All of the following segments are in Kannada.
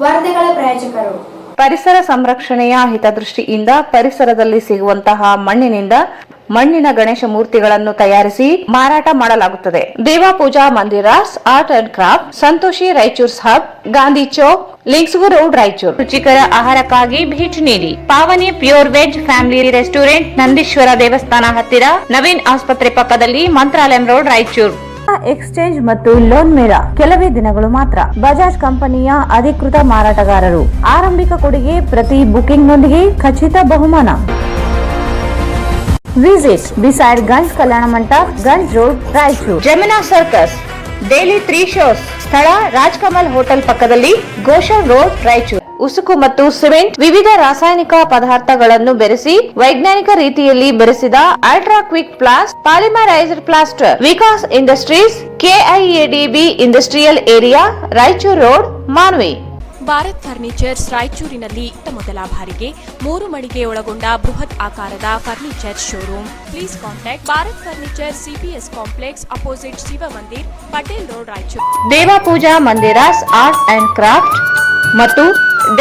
ವಾರ್ತೆಗಳ ಪ್ರಾಯೋಜಕರು ಪರಿಸರ ಸಂರಕ್ಷಣೆಯ ಹಿತದೃಷ್ಟಿಯಿಂದ ಪರಿಸರದಲ್ಲಿ ಸಿಗುವಂತಹ ಮಣ್ಣಿನ ಗಣೇಶ ಮೂರ್ತಿಗಳನ್ನು ತಯಾರಿಸಿ ಮಾರಾಟ ಮಾಡಲಾಗುತ್ತದೆ. Deva Pooja Mandiras art and craft, Santoshi Raichur's hub, Gandhi Chowk, ಲಿಂಕ್ಸ್ಗು ರೋಡ್, ರಾಯಚೂರು. ರುಚಿಕರ ಆಹಾರಕ್ಕಾಗಿ ಭೇಟಿ ನೀಡಿ. Pavani pure veg family restaurant, Nandishwara ದೇವಸ್ಥಾನ ಹತ್ತಿರ, ನವೀನ್ ಆಸ್ಪತ್ರೆ ಪಕ್ಕದಲ್ಲಿ, ಮಂತ್ರಾಲಯಂ ರೋಡ್, ರಾಯಚೂರು. ಎಕ್ಸ್ಚೇಂಜ್ ಮತ್ತು ಲೋನ್ ಮೇಳ ಕೆಲವೇ ದಿನಗಳು ಮಾತ್ರ. ಬಜಾಜ್ ಕಂಪನಿಯ ಅಧಿಕೃತ ಮಾರಾಟಗಾರರು. ಆರಂಭಿಕ ಕೊಡುಗೆ ಪ್ರತಿ ಬುಕಿಂಗ್ ನೊಂದಿಗೆ ಖಚಿತ ಬಹುಮಾನ. Visit beside Ganj Kalyana Mantapa, Ganj road, Raichur. Jamina circus daily 3 shows. ಸ್ಥಳ ರಾಜ್ಕಮಲ್ ಹೋಟೆಲ್ ಪಕ್ಕದಲ್ಲಿ, ಗೋಶನ್ ರೋಡ್, ರಾಯಚೂರು. ಉಸುಕು ಮತ್ತು ಸಿಮೆಂಟ್, ವಿವಿಧ ರಾಸಾಯನಿಕ ಪದಾರ್ಥಗಳನ್ನು ಬೆರೆಸಿ ವೈಜ್ಞಾನಿಕ ರೀತಿಯಲ್ಲಿ ಬೆರೆಸಿದ ultra quick plast, polymerised plaster. Vikas industries, KIADB industrial area, Raichur road, Manvi. Bharat furnitures ರಾಯಚೂರಿನಲ್ಲಿ ಮೊದಲ ಬಾರಿಗೆ 3 ಮಳಿಗೆ ಒಳಗೊಂಡ ಬೃಹತ್ ಆಕಾರದ furniture showroom. Please contact Bharat furniture, CPS complex, opposite Shiva Mandir, Patel road, Raichur. Deva Pooja Mandiras art and craft ಮತ್ತು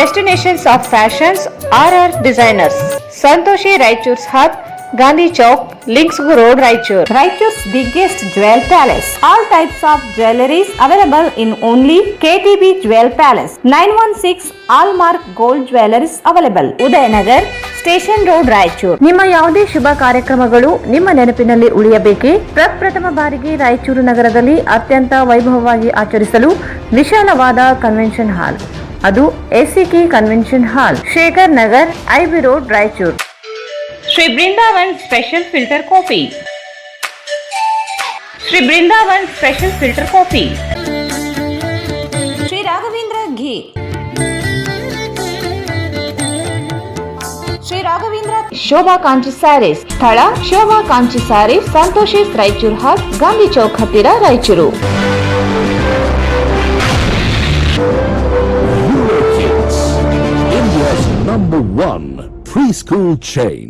destinations of fashions, RR designers, Santoshi Raichur's hub, Gandhi Chowk, ಲಿಂಕ್ಸ್ಗು road, Raichur. Raichur's biggest jewel palace. All types of jewelries available in only KTB Jewel Palace. 916 Allmark Gold Jewelries available. Udayanagar, station road, Raichur. ನಿಮ್ಮ ಯಾವುದೇ ಶುಭ ಕಾರ್ಯಕ್ರಮಗಳು ನಿಮ್ಮ ನೆನಪಿನಲ್ಲಿ ಉಳಿಯಬೇಕೇ? ಪ್ರಪ್ರಥಮ ಬಾರಿಗೆ ರಾಯಚೂರು ನಗರದಲ್ಲಿ ಅತ್ಯಂತ ವೈಭವವಾಗಿ ಆಚರಿಸಲು ವಿಶಾಲವಾದ ಕನ್ವೆನ್ಷನ್ ಹಾಲ್, ಅದು ACK convention hall, Shekhar Nagar, IB road, Raichur. Shri Brindavan special filter coffee. Shri Brindavan special filter coffee. Shri Raghavendra ghee. Shri Raghavendra Shobha Kanchi sarees. ಸ್ಥಳ ಶೋಭಾ ಕಾಂಚಿ ಸ್ಯಾರೀಸ್, ಸಂತೋಷಿ ರಾಯಚೂರು ಹಬ್, ಗಾಂಧಿ ಚೌಕ್ ಹತ್ತಿರ, ರಾಯಚೂರು. India's #1 preschool chain.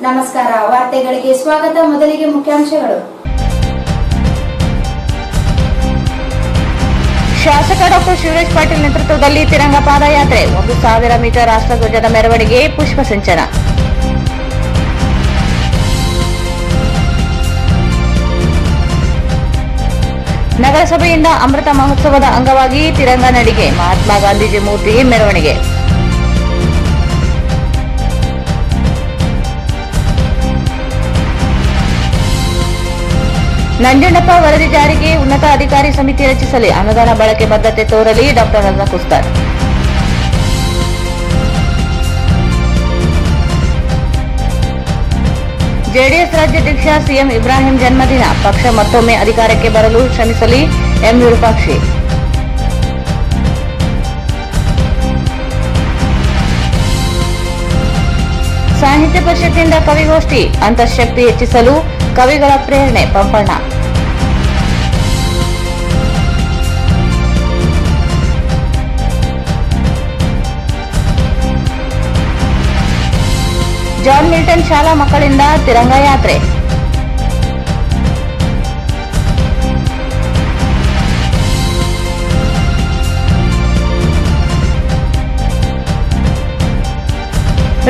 ನಮಸ್ಕಾರ, ವಾರ್ತೆಗಳಿಗೆ ಸ್ವಾಗತ. ಮೊದಲಿಗೆ ಮುಖ್ಯಾಂಶಗಳು. ಶಾಸಕ ಡಾಕ್ಟರ್ ಶಿವರಾಜ್ ಪಾಟೀಲ್ ನೇತೃತ್ವದಲ್ಲಿ ತಿರಂಗ ಪಾದಯಾತ್ರೆ. 1000 ಮೀಟರ್ ರಾಷ್ಟ್ರಧ್ವಜದ ಮೆರವಣಿಗೆ, ಪುಷ್ಪ ಸಿಂಚನ. ನಗರಸಭೆಯಿಂದ ಅಮೃತ ಮಹೋತ್ಸವದ ಅಂಗವಾಗಿ ತಿರಂಗ ನಡಿಗೆ, ಮಹಾತ್ಮ ಗಾಂಧೀಜಿ ಮೂರ್ತಿಗೆ ಮೆರವಣಿಗೆ. ನಂಜುಂಡಪ್ಪ ವರದಿ ಜಾರಿಗೆ ಉನ್ನತ ಅಧಿಕಾರಿ ಸಮಿತಿ ರಚಿಸಲಿ, ಅನುದಾನ ಬಳಕೆ ಬದ್ಧತೆ ತೋರಲಿ, ಡಾಕ್ಟರ್ ರಜಾಕ್ ಉಸ್ತಾದ್. ಜೆಡಿಎಸ್ ರಾಜ್ಯಾಧ್ಯಕ್ಷ ಸಿಎಂ ಇಬ್ರಾಹಿಂ ಜನ್ಮದಿನ, ಪಕ್ಷ ಮತ್ತೊಮ್ಮೆ ಅಧಿಕಾರಕ್ಕೆ ಬರಲು ಶ್ರಮಿಸಲಿ, ಎಂ ವಿರೂಪಾಕ್ಷಿ. ಸಾಹಿತ್ಯ ಪರಿಷತ್ನಿಂದ ಕವಿಗೋಷ್ಠಿ, ಅಂತಃಶಕ್ತಿ ಹೆಚ್ಚಿಸಲು ಕವಿಗಳ ಪ್ರೇರಣೆ, ಪಂಪಣ್ಣ. ಜಾನ್ ಮಿಲ್ಟನ್ ಶಾಲಾ ಮಕ್ಕಳಿಂದ ತಿರಂಗ ಯಾತ್ರೆ.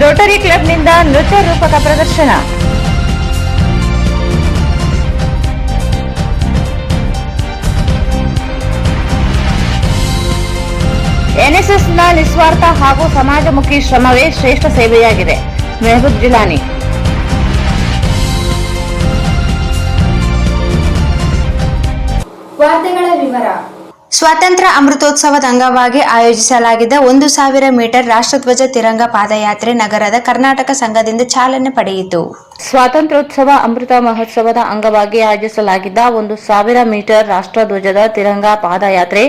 ರೋಟರಿ ಕ್ಲಬ್ನಿಂದ ನೃತ್ಯ ರೂಪಕ ಪ್ರದರ್ಶನ. ಎನ್ಎಸ್ಎಸ್ನ ನಿಸ್ವಾರ್ಥ ಹಾಗೂ ಸಮಾಜಮುಖಿ ಶ್ರಮವೇ ಶ್ರೇಷ್ಠ ಸೇವೆಯಾಗಿದೆ, ಮೆಹಬೂಬ್ ಜಿಲಾನಿ. ವಾರ್ತೆಗಳ ವಿವರ. ಸ್ವಾತಂತ್ರ್ಯ ಅಮೃತೋತ್ಸವದ ಅಂಗವಾಗಿ ಆಯೋಜಿಸಲಾಗಿದ್ದ 1000 ಮೀಟರ್ ರಾಷ್ಟ್ರಧ್ವಜ ತಿರಂಗ ಪಾದಯಾತ್ರೆ ನಗರದ ಕರ್ನಾಟಕ ಸಂಘದಿಂದ ಚಾಲನೆ ಪಡೆಯಿತು. ಸ್ವಾತಂತ್ರ್ಯೋತ್ಸವ ಅಮೃತ ಮಹೋತ್ಸವದ ಅಂಗವಾಗಿ ಆಯೋಜಿಸಲಾಗಿದ್ದ 1,000 ಮೀಟರ್ ರಾಷ್ಟ್ರಧ್ವಜದ ತಿರಂಗ ಪಾದಯಾತ್ರೆ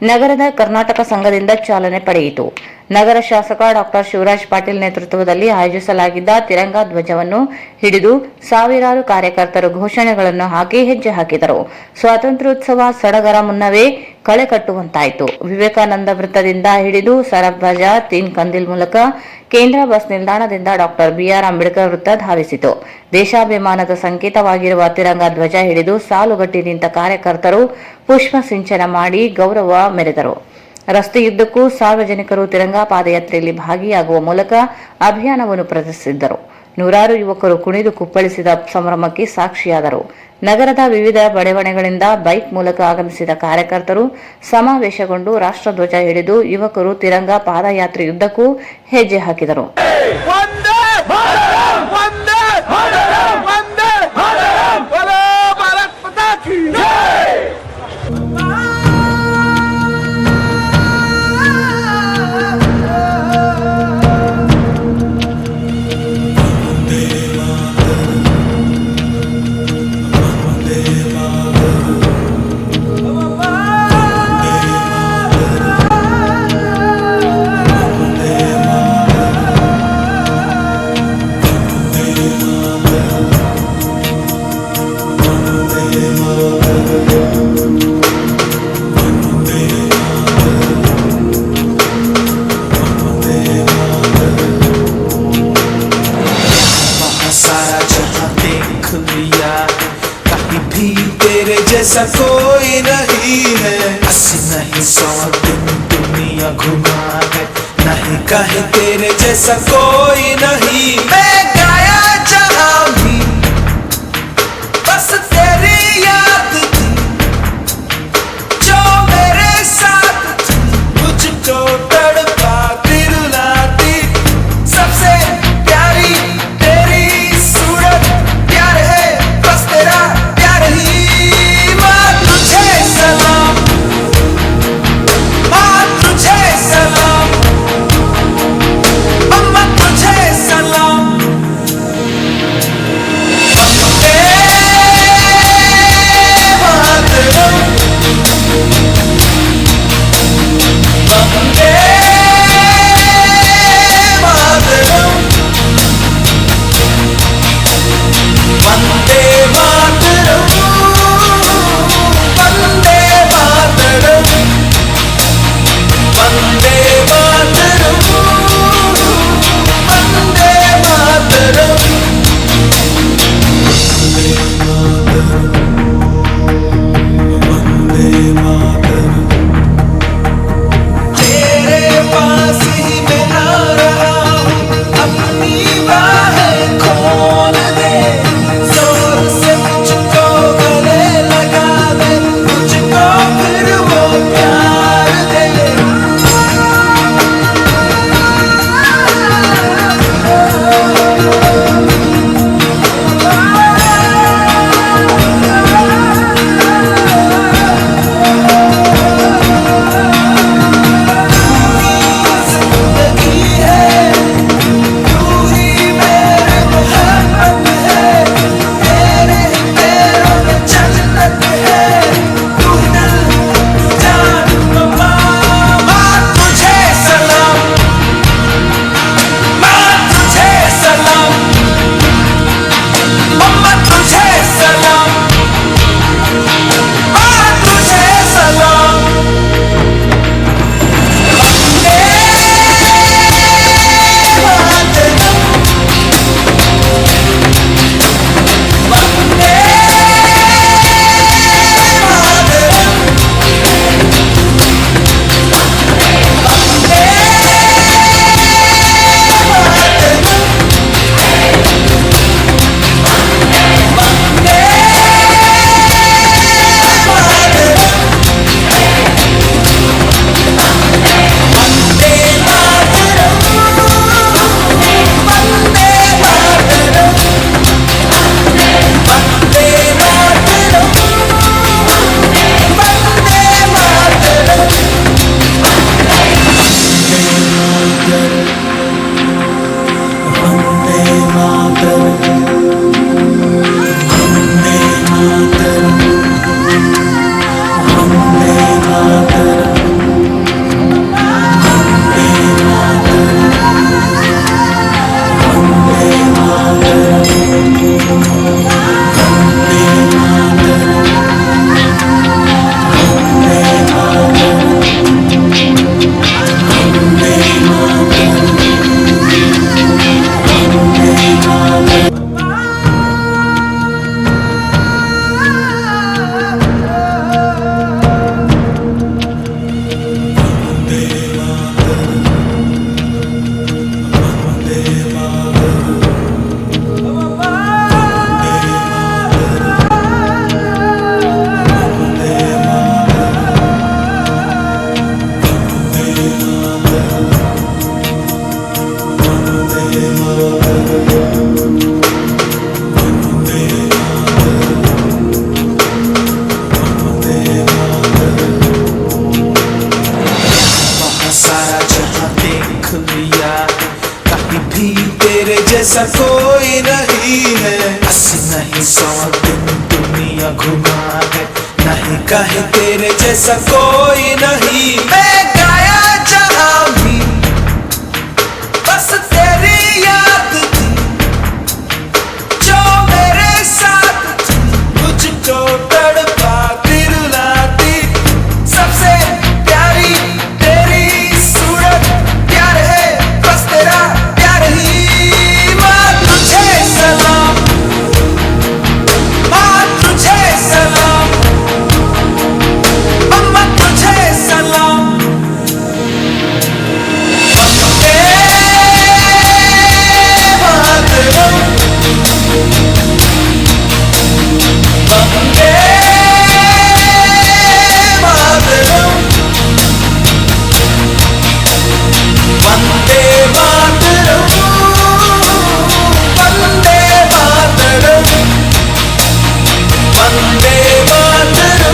ನಗರದ ಕರ್ನಾಟಕ ಸಂಘದಿಂದ ಚಾಲನೆ ಪಡೆಯಿತು. ನಗರ ಶಾಸಕ ಡಾ ಶಿವರಾಜ್ ಪಾಟೀಲ್ ನೇತೃತ್ವದಲ್ಲಿ ಆಯೋಜಿಸಲಾಗಿದ್ದ ತಿರಂಗ ಧ್ವಜವನ್ನು ಹಿಡಿದು ಸಾವಿರಾರು ಕಾರ್ಯಕರ್ತರು ಘೋಷಣೆಗಳನ್ನು ಹಾಕಿ ಹೆಜ್ಜೆ ಹಾಕಿದರು. ಸ್ವಾತಂತ್ರ್ಯೋತ್ಸವ ಸಡಗರ ಮುನ್ನವೇ ಕಳೆ ಕಟ್ಟುವಂತಾಯಿತು. ವಿವೇಕಾನಂದ ವೃತ್ತದಿಂದ ಹಿಡಿದು ಸರಬಜ ತೀನ್ ಕಂದಿಲ್ ಮೂಲಕ ಕೇಂದ್ರ ಬಸ್ ನಿಲ್ದಾಣದಿಂದ ಡಾ ಬಿಆರ್ ಅಂಬೇಡ್ಕರ್ ವೃತ್ತ ಧಾವಿಸಿತು. ದೇಶಾಭಿಮಾನದ ಸಂಕೇತವಾಗಿರುವ ತಿರಂಗ ಧ್ವಜ ಹಿಡಿದು ಸಾಲುಗಟ್ಟಿ ನಿಂತ ಕಾರ್ಯಕರ್ತರು ಪುಷ್ಪ ಸಿಂಚನ ಮಾಡಿ ಗೌರವ ಮೆರೆದರು. ರಸ್ತೆಯುದ್ದಕ್ಕೂ ಸಾರ್ವಜನಿಕರು ತಿರಂಗ ಪಾದಯಾತ್ರೆಯಲ್ಲಿ ಭಾಗಿಯಾಗುವ ಮೂಲಕ ಅಭಿಯಾನವನ್ನು ಪ್ರದರ್ಶಿಸಿದ್ದರು. ನೂರಾರು ಯುವಕರು ಕುಣಿದು ಕುಪ್ಪಳಿಸಿದ ಸಂಭ್ರಮಕ್ಕೆ ಸಾಕ್ಷಿಯಾದರು. ನಗರದ ವಿವಿಧ ಬಡಾವಣೆಗಳಿಂದ ಬೈಕ್ ಮೂಲಕ ಆಗಮಿಸಿದ ಕಾರ್ಯಕರ್ತರು ಸಮಾವೇಶಗೊಂಡು ರಾಷ್ಟ್ರಧ್ವಜ ಹಿಡಿದು ಯುವಕರು ತಿರಂಗ ಪಾದಯಾತ್ರೆಯುದ್ದಕ್ಕೂ ಹೆಜ್ಜೆ ಹಾಕಿದರು. जैसा कोई नहीं है, 80 नहीं 100 दिन दुनिया घुमा है, नहीं कहीं तेरे जैसा कोई नहीं। मैं गाया जहाँ भी बस तेरी याद थी, जो मेरे साथ थी मुझको तड़पा दिलाती। सबसे प्यारी तेरी सूरत, प्यार है बस तेरा प्यार ही। अस्सी नहीं 100 दिन दुनिया घुमा है, नहीं कहीं तेरे जैसा कोई नहीं। मैं गाया जहां भी बस तेरी याद थी, जो मेरे साथ थी, मुझको तड़पा दिलाती। सबसे प्यारी तेरी सूरत, प्यार है बस तेरा प्यार ही। माँ तुझे सलाम, माँ तुझे सलाम, अम्मा तुझे सलाम। वंदे मातरम, वंदे मातरम, वंदे मातरम, वंदे मातरम,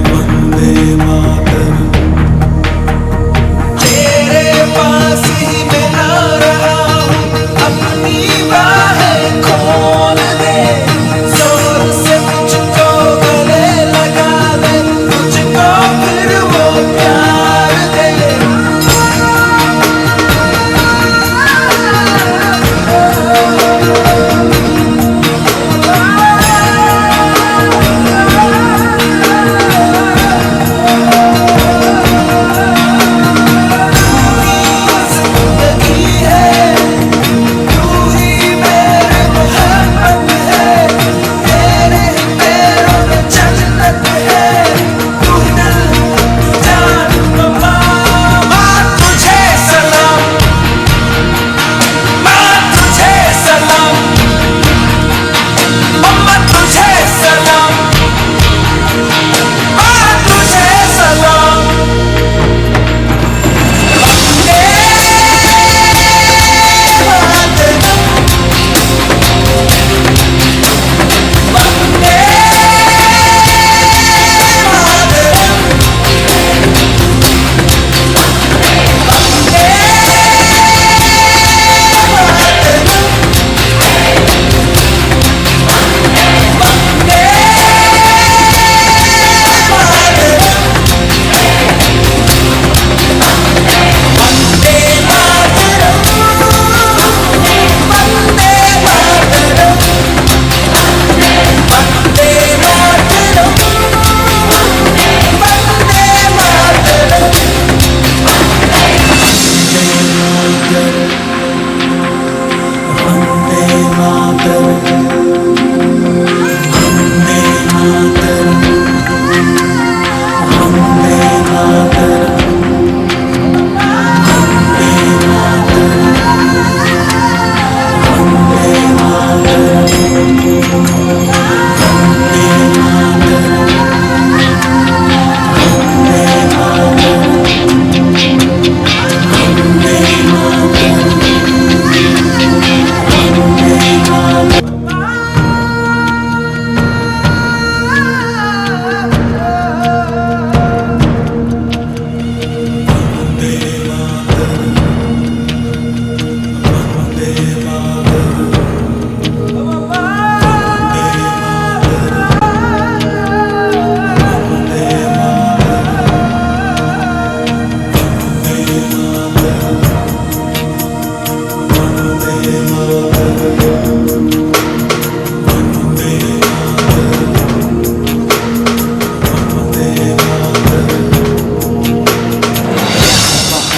वंदे मातरम। तेरे पास ही मैं आ रहा हूँ, अपनी बाहें खोल दे, जोर से मुझको गले लगा दे, मुझको फिर वो प्यार दे। जिंदगी है, तू ही मेरे मोहब्बत है, तेरे ही पैरों में जन्नत है, तू ही दिल जान अम्मा। माँ तुझे सलाम, माँ तुझे सलाम, अम्मा तुझे सलाम, माँ तुझे सलाम।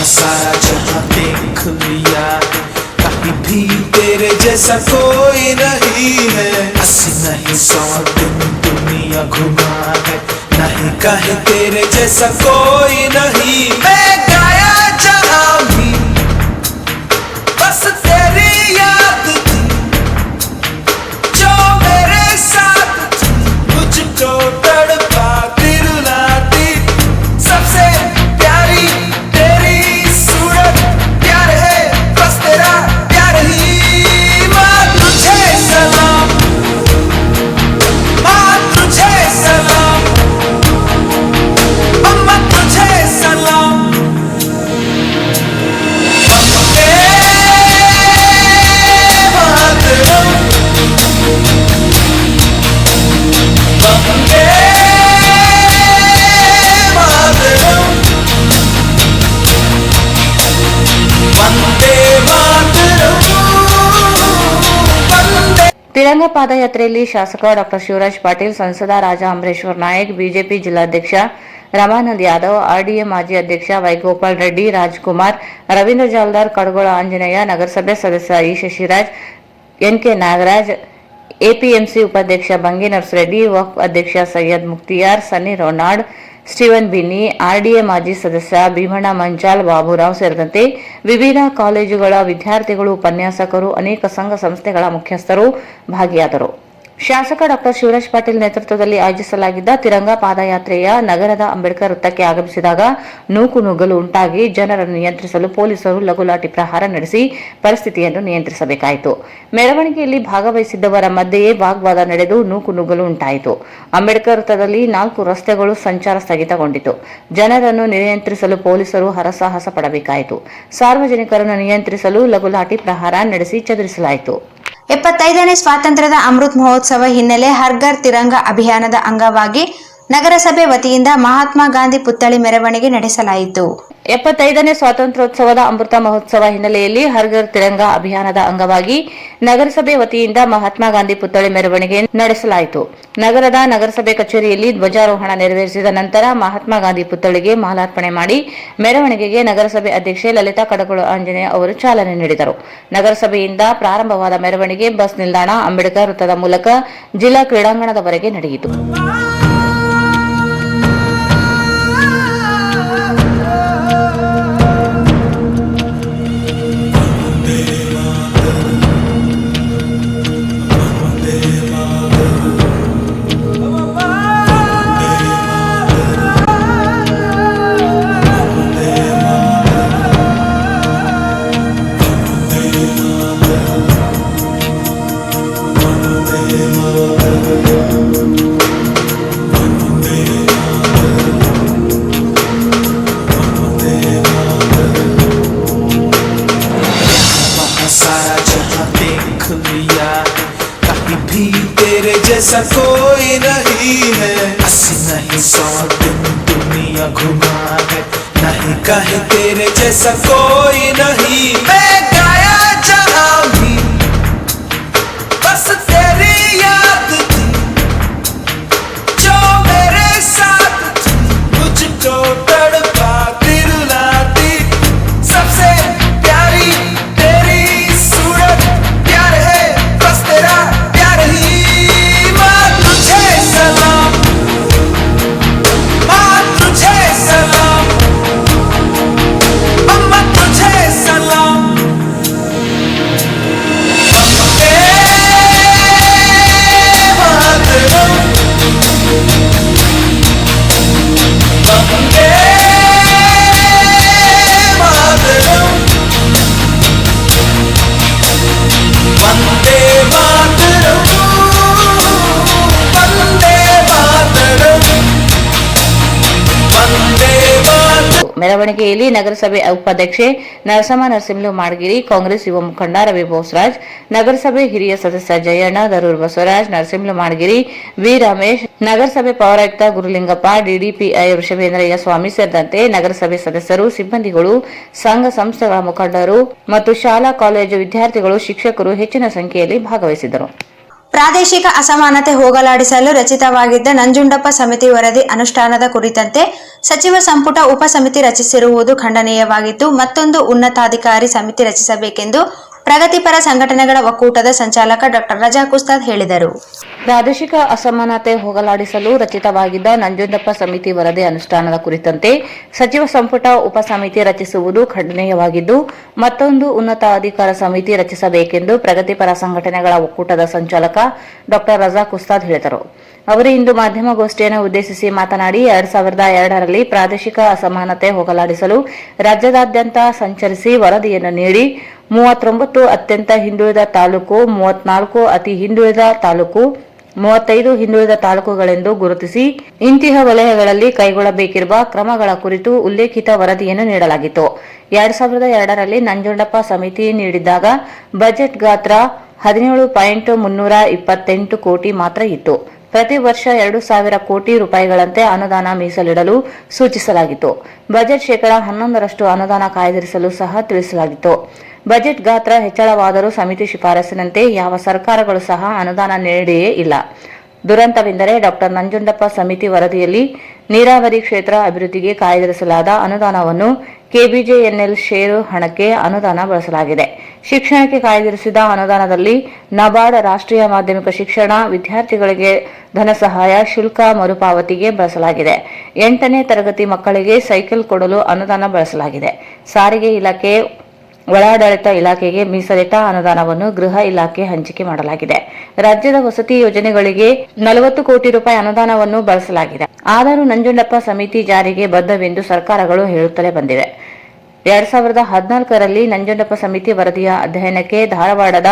सारा जहां देख लिया, कहीं भी तेरे जैसा कोई नहीं है। 80 नहीं 100 दिन दुनिया घुमा है, नहीं कहीं तेरे जैसा कोई नहीं। मैं गाया जहां भी बस तेरी याद थी, जो मेरे साथ थी, मुझको तड़पा दिलाती। सबसे प्यारी तेरी सूरत, प्यार है बस तेरा प्यार ही। माँ तुझे सलाम, माँ तुझे सलाम, अम्मा तुझे ತಿರಂಗ ಪಾದಯಾತ್ರೆಯಲ್ಲಿ ಶಾಸಕ ಡಾಕ್ಟರ್ ಶಿವರಾಜ್ ಪಾಟೀಲ್, ಸಂಸದ ರಾಜಾ ಅಮರೇಶ್ವರ್ ನಾಯಕ್, ಬಿಜೆಪಿ ಜಿಲ್ಲಾಧ್ಯಕ್ಷ ರಮಾನಂದ್ ಯಾದವ್, ಆರ್ಡಿಎ ಮಾಜಿ ಅಧ್ಯಕ್ಷ ವೈಗೋಪಾಲ್ ರೆಡ್ಡಿ, ರಾಜ್ಕುಮಾರ್, ರವೀಂದ್ರ ಜಾಲ್ದಾರ್, ಕಡಗೋಳ ಆಂಜನೇಯ, ನಗರಸಭೆ ಸದಸ್ಯ E Shashiraj, NK Nagaraj, APMC ಉಪಾಧ್ಯಕ್ಷ ಬಂಗಿ ನರ್ಸರೆಡ್ಡಿ, ವಕ್ಫ್ ಅಧ್ಯಕ್ಷ Syed Mukhtiyar, Sunny Ronald, Steven Binny, RDA ಮಾಜಿ ಸದಸ್ಯ ಭೀಮಣ್ಣ ಮಂಚಾಲ್, ಬಾಬುರಾವ್ ಸೇರಿದಂತೆ ವಿವಿಧ ಕಾಲೇಜುಗಳ ವಿದ್ಯಾರ್ಥಿಗಳು, ಉಪನ್ಯಾಸಕರು, ಅನೇಕ ಸಂಘ ಸಂಸ್ಥೆಗಳ ಮುಖ್ಯಸ್ಥರು ಭಾಗಿಯಾದರು. ಶಾಸಕ ಡಾಕ್ಟರ್ ಶಿವರಾಜ್ ಪಾಟೀಲ್ ನೇತೃತ್ವದಲ್ಲಿ ಆಯೋಜಿಸಲಾಗಿದ್ದ ತಿರಂಗ ಪಾದಯಾತ್ರೆಯ ನಗರದ ಅಂಬೇಡ್ಕರ್ ವೃತ್ತಕ್ಕೆ ಆಗಮಿಸಿದಾಗ ನೂಕುನುಗ್ಗಲು ಉಂಟಾಗಿ ಜನರನ್ನು ನಿಯಂತ್ರಿಸಲು ಪೊಲೀಸರು ಲಘುಲಾಠಿ ಪ್ರಹಾರ ನಡೆಸಿ ಪರಿಸ್ಥಿತಿಯನ್ನು ನಿಯಂತ್ರಿಸಬೇಕಾಯಿತು. ಮೆರವಣಿಗೆಯಲ್ಲಿ ಭಾಗವಹಿಸಿದ್ದವರ ಮಧ್ಯೆಯೇ ವಾಗ್ವಾದ ನಡೆದು ನೂಕುನುಗ್ಗಲು ಉಂಟಾಯಿತು. ಅಂಬೇಡ್ಕರ್ ವೃತ್ತದಲ್ಲಿ 4 ರಸ್ತೆಗಳು ಸಂಚಾರ ಸ್ಥಗಿತಗೊಂಡಿತು. ಜನರನ್ನು ನಿಯಂತ್ರಿಸಲು ಪೊಲೀಸರು ಹರಸಾಹಸ ಪಡಬೇಕಾಯಿತು. ಸಾರ್ವಜನಿಕರನ್ನು ನಿಯಂತ್ರಿಸಲು ಲಘುಲಾಠಿ ಪ್ರಹಾರ ನಡೆಸಿ ಚದುರಿಸಲಾಯಿತು. 75ನೇ ಸ್ವಾತಂತ್ರ್ಯದ ಅಮೃತ್ ಮಹೋತ್ಸವ ಹಿನ್ನೆಲೆ ಹರ್ ಘರ್ ತಿರಂಗ ಅಭಿಯಾನದ ಅಂಗವಾಗಿ ನಗರಸಭೆ ವತಿಯಿಂದ ಮಹಾತ್ಮ ಗಾಂಧಿ ಪುತ್ಥಳಿ ಮೆರವಣಿಗೆ ನಡೆಸಲಾಯಿತು. 75ನೇ ಸ್ವಾತಂತ್ರ್ಯೋತ್ಸವದ ಅಮೃತ ಮಹೋತ್ಸವ ಹಿನ್ನೆಲೆಯಲ್ಲಿ ಹರ್ ಘರ್ ತಿರಂಗ ಅಭಿಯಾನದ ಅಂಗವಾಗಿ ನಗರಸಭೆ ವತಿಯಿಂದ ಮಹಾತ್ಮ ಗಾಂಧಿ ಪುತ್ಥಳಿ ಮೆರವಣಿಗೆ ನಡೆಸಲಾಯಿತು. ನಗರದ ನಗರಸಭೆ ಕಚೇರಿಯಲ್ಲಿ ಧ್ವಜಾರೋಹಣ ನೆರವೇರಿಸಿದ ನಂತರ ಮಹಾತ್ಮ ಗಾಂಧಿ ಪುತ್ಥಳಿಗೆ ಮಾಲಾರ್ಪಣೆ ಮಾಡಿ ಮೆರವಣಿಗೆಗೆ ನಗರಸಭೆ ಅಧ್ಯಕ್ಷೆ ಲಲಿತಾ ಕಡಗೋಳ ಆಂಜನೇಯ ಅವರು ಚಾಲನೆ ನೀಡಿದರು. ನಗರಸಭೆಯಿಂದ ಪ್ರಾರಂಭವಾದ ಮೆರವಣಿಗೆ ಬಸ್ ನಿಲ್ದಾಣ, ಅಂಬೇಡ್ಕರ್ ವೃತ್ತದ ಮೂಲಕ ಜಿಲ್ಲಾ ಕ್ರೀಡಾಂಗಣದವರೆಗೆ ನಡೆಯಿತು. सारा जहां देख लिया है, कहीं भी तेरे जैसा कोई नहीं है. 80 नहीं 100 दिन दुनिया घुमा है, नहीं कहीं तेरे जैसा कोई नहीं. मैं गाया जहां भी बस तेरी याद थी, जो मेरे साथ थी, मुझको तड़पाती रुलाती. सबसे प्यारी तेरी सूरत, प्यार है बस तेरा प्यार ही. माँ तुझे सलाम, माँ तुझे सलाम, अम्मा तुझे सलाम. वंदे मातरम, वंदे मातरम, वंदे मातरम, वंदे मातरम, वंदे मातरम. ಮೆರವಣಿಗೆಯಲ್ಲಿ ನಗರಸಭೆ ಉಪಾಧ್ಯಕ್ಷೆ ನರಸಮ್ಮ ನರಸಿಂಹಲು ಮಾಡಗಿರಿ, ಕಾಂಗ್ರೆಸ್ ಯುವ ಮುಖಂಡ ರವಿ ಬೋಸರಾಜ್, ನಗರಸಭೆ ಹಿರಿಯ ಸದಸ್ಯ ಜಯಣ್ಣ, ದರೂರ್ ಬಸವರಾಜ್, ನರಸಿಂಹಲು ಮಾಡಗಿರಿ, ವಿ ರಮೇಶ್, ನಗರಸಭೆ ಪೌರಾಯುಕ್ತ ಗುರುಲಿಂಗಪ್ಪ, ಡಿಡಿಪಿಐ ವೃಷಭೇಂದ್ರಯ್ಯ ಸ್ವಾಮಿ ಸೇರಿದಂತೆ ನಗರಸಭೆ ಸದಸ್ಯರು, ಸಿಬ್ಬಂದಿಗಳು, ಸಂಘ ಸಂಸ್ಥೆಗಳ ಮುಖಂಡರು ಮತ್ತು ಶಾಲಾ ಕಾಲೇಜು ವಿದ್ಯಾರ್ಥಿಗಳು, ಶಿಕ್ಷಕರು ಹೆಚ್ಚಿನ ಸಂಖ್ಯೆಯಲ್ಲಿ ಭಾಗವಹಿಸಿದರು. ಪ್ರಾದೇಶಿಕ ಅಸಮಾನತೆ ಹೋಗಲಾಡಿಸಲು ರಚಿತವಾಗಿದ್ದ ನಂಜುಂಡಪ್ಪ ಸಮಿತಿ ವರದಿ ಅನುಷ್ಠಾನದ ಕುರಿತಂತೆ ಸಚಿವ ಸಂಪುಟ ಉಪಸಮಿತಿ ರಚಿಸಿರುವುದು ಖಂಡನೀಯವಾಗಿದ್ದು, ಮತ್ತೊಂದು ಉನ್ನತಾಧಿಕಾರಿ ಸಮಿತಿ ರಚಿಸಬೇಕೆಂದು ಪ್ರಗತಿಪರ ಸಂಘಟನೆಗಳ ಒಕ್ಕೂಟದ ಸಂಚಾಲಕ ಡಾಕ್ಟರ್ ರಜಾಕ್ ಉಸ್ತಾದ್ ಹೇಳಿದರು. ಪ್ರಾದೇಶಿಕ ಅಸಮಾನತೆ ಹೋಗಲಾಡಿಸಲು ರಚಿತವಾಗಿದ್ದ ನಂಜುಂಡಪ್ಪ ಸಮಿತಿ ವರದಿ ಅನುಷ್ಠಾನದ ಕುರಿತಂತೆ ಸಚಿವ ಸಂಪುಟ ಉಪಸಮಿತಿ ರಚಿಸುವುದು ಖಂಡನೀಯವಾಗಿದ್ದು, ಮತ್ತೊಂದು ಉನ್ನತ ಅಧಿಕಾರ ಸಮಿತಿ ರಚಿಸಬೇಕೆಂದು ಪ್ರಗತಿಪರ ಸಂಘಟನೆಗಳ ಒಕ್ಕೂಟದ ಸಂಚಾಲಕ ಡಾಕ್ಟರ್ ರಜಾಕ್ ಉಸ್ತಾದ್ ಹೇಳಿದರು. ಅವರು ಇಂದು ಮಾಧ್ಯಮಗೋಷ್ಠಿಯನ್ನು ಉದ್ದೇಶಿಸಿ ಮಾತನಾಡಿ 2002ರಲ್ಲಿ ಪ್ರಾದೇಶಿಕ ಅಸಮಾನತೆ ಹೋಗಲಾಡಿಸಲು ರಾಜ್ಯದಾದ್ಯಂತ ಸಂಚರಿಸಿ ವರದಿಯನ್ನು ನೀಡಿ 39 ಅತ್ಯಂತ ಹಿಂದುಳಿದ ತಾಲೂಕು, 34 ಅತಿ ಹಿಂದುಳಿದ ತಾಲೂಕು, 35 ಹಿಂದುಳಿದ ತಾಲೂಕುಗಳೆಂದು ಗುರುತಿಸಿ ಇಂತಹ ವಲಯಗಳಲ್ಲಿ ಕೈಗೊಳ್ಳಬೇಕಿರುವ ಕ್ರಮಗಳ ಕುರಿತು ಉಲ್ಲೇಖಿತ ವರದಿಯನ್ನು ನೀಡಲಾಗಿತ್ತು. 2002ರಲ್ಲಿ ನಂಜುಂಡಪ್ಪ ಸಮಿತಿ ನೀಡಿದ್ದಾಗ ಬಜೆಟ್ ಗಾತ್ರ 17.328 ಕೋಟಿ ಮಾತ್ರ ಇತ್ತು. ಪ್ರತಿ ವರ್ಷ 2,000 ಕೋಟಿ ರೂಪಾಯಿಗಳಂತೆ ಅನುದಾನ ಮೀಸಲಿಡಲು ಸೂಚಿಸಲಾಗಿತ್ತು. ಬಜೆಟ್ ಶೇಕಡಾ 11ರಷ್ಟು ಅನುದಾನ ಕಾಯ್ದಿರಿಸಲು ಸಹ ತಿಳಿಸಲಾಗಿತ್ತು. ಬಜೆಟ್ ಗಾತ್ರ ಹೆಚ್ಚಳವಾದರೂ ಸಮಿತಿ ಶಿಫಾರಸಿನಂತೆ ಯಾವ ಸರ್ಕಾರಗಳು ಸಹ ಅನುದಾನ ನೀಡಿಯೇ ಇಲ್ಲ. ದುರಂತವೆಂದರೆ ಡಾಕ್ಟರ್ ನಂಜುಂಡಪ್ಪ ಸಮಿತಿ ವರದಿಯಲ್ಲಿ ನೀರಾವರಿ ಕ್ಷೇತ್ರ ಅಭಿವೃದ್ಧಿಗೆ ಕಾಯ್ದಿರಿಸಲಾದ ಅನುದಾನವನ್ನು ಕೆಬಿಜೆಎನ್ಎಲ್ ಷೇರು ಹಣಕ್ಕೆ ಅನುದಾನ ಬಳಸಲಾಗಿದೆ. ಶಿಕ್ಷಣಕ್ಕೆ ಕಾಯ್ದಿರಿಸಿದ ಅನುದಾನದಲ್ಲಿ ನಬಾರ್ಡ್, ರಾಷ್ಟ್ರೀಯ ಮಾಧ್ಯಮಿಕ ಶಿಕ್ಷಣ, ವಿದ್ಯಾರ್ಥಿಗಳಿಗೆ ಧನಸಹಾಯ, ಶುಲ್ಕ ಮರುಪಾವತಿಗೆ ಬಳಸಲಾಗಿದೆ. 8ನೇ ತರಗತಿ ಮಕ್ಕಳಿಗೆ ಸೈಕಲ್ ಕೊಡಲು ಅನುದಾನ ಬಳಸಲಾಗಿದೆ. ಸಾರಿಗೆ ಇಲಾಖೆ, ಒಳಾಡಳಿತ ಇಲಾಖೆಗೆ ಮೀಸಲಿಟ್ಟ ಅನುದಾನವನ್ನು ಗೃಹ ಇಲಾಖೆ ಹಂಚಿಕೆ ಮಾಡಲಾಗಿದೆ. ರಾಜ್ಯದ ವಸತಿ ಯೋಜನೆಗಳಿಗೆ 40 ಕೋಟಿ ರೂಪಾಯಿ ಅನುದಾನವನ್ನು ಬಳಸಲಾಗಿದೆ. ಆದರೂ ನಂಜುಂಡಪ್ಪ ಸಮಿತಿ ಜಾರಿಗೆ ಬದ್ಧವೆಂದು ಸರ್ಕಾರಗಳು ಹೇಳುತ್ತಲೇ ಬಂದಿವೆ. 2014ರಲ್ಲಿ ನಂಜುಂಡಪ್ಪ ಸಮಿತಿ ವರದಿಯ ಅಧ್ಯಯನಕ್ಕೆ ಧಾರವಾಡದ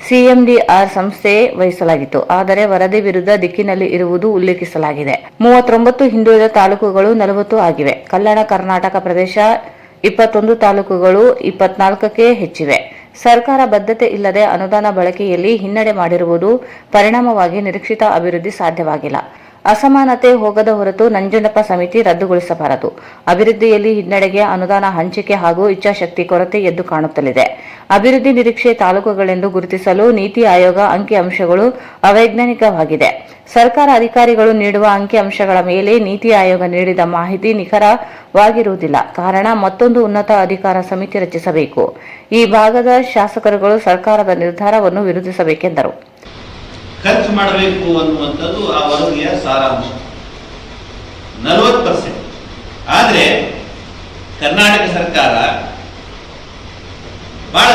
ಸಿಎಂಡಿಆರ್ ಸಂಸ್ಥೆ ವಹಿಸಲಾಗಿತ್ತು. ಆದರೆ ವರದಿ ವಿರುದ್ಧ ದಿಕ್ಕಿನಲ್ಲಿ ಇರುವುದು ಉಲ್ಲೇಖಿಸಲಾಗಿದೆ. 39 ಹಿಂದುಳಿದ ತಾಲೂಕುಗಳು 40 ಆಗಿವೆ. ಕಲ್ಯಾಣ ಕರ್ನಾಟಕ ಪ್ರದೇಶ 21 ತಾಲೂಕುಗಳು 24ಕ್ಕೆ ಹೆಚ್ಚಿವೆ. ಸರ್ಕಾರ ಬದ್ಧತೆ ಇಲ್ಲದೆ ಅನುದಾನ ಬಳಕೆಯಲ್ಲಿ ಹಿನ್ನಡೆ ಮಾಡಿರುವುದು ಪರಿಣಾಮವಾಗಿ ನಿರೀಕ್ಷಿತ ಅಭಿವೃದ್ಧಿ ಸಾಧ್ಯವಾಗಿಲ್ಲ. ಅಸಮಾನತೆ ಹೋಗದ ಹೊರತು ನಂಜುಂಡಪ್ಪ ಸಮಿತಿ ರದ್ದುಗೊಳಿಸಬಾರದು. ಅಭಿವೃದ್ಧಿಯಲ್ಲಿ ಹಿನ್ನಡೆಗೆ ಅನುದಾನ ಹಂಚಿಕೆ ಹಾಗೂ ಇಚ್ಛಾಶಕ್ತಿ ಕೊರತೆ ಎದ್ದು ಕಾಣುತ್ತಲಿದೆ. ಅಭಿವೃದ್ಧಿ ನಿರೀಕ್ಷೆ ತಾಲೂಕುಗಳೆಂದು ಗುರುತಿಸಲು ನೀತಿ ಆಯೋಗ ಅಂಕಿಅಂಶಗಳು ಅವೈಜ್ಞಾನಿಕವಾಗಿದೆ. ಸರ್ಕಾರ ಅಧಿಕಾರಿಗಳು ನೀಡುವ ಅಂಕಿಅಂಶಗಳ ಮೇಲೆ ನೀತಿ ಆಯೋಗ ನೀಡಿದ ಮಾಹಿತಿ ನಿಖರವಾಗಿರುವುದಿಲ್ಲ. ಕಾರಣ ಮತ್ತೊಂದು ಉನ್ನತ ಅಧಿಕಾರ ಸಮಿತಿ ರಚಿಸಬೇಕು. ಈ ಭಾಗದ ಶಾಸಕರುಗಳು ಸರ್ಕಾರದ ನಿರ್ಧಾರವನ್ನು ವಿರೋಧಿಸಬೇಕೆಂದರು. ಖರ್ಚು ಮಾಡಬೇಕು ಅನ್ನುವಂಥದ್ದು ಆ ವರದಿಯ ಸಾರಾಂಶ 40%. ಆದರೆ ಕರ್ನಾಟಕ ಸರ್ಕಾರ ಬಹಳ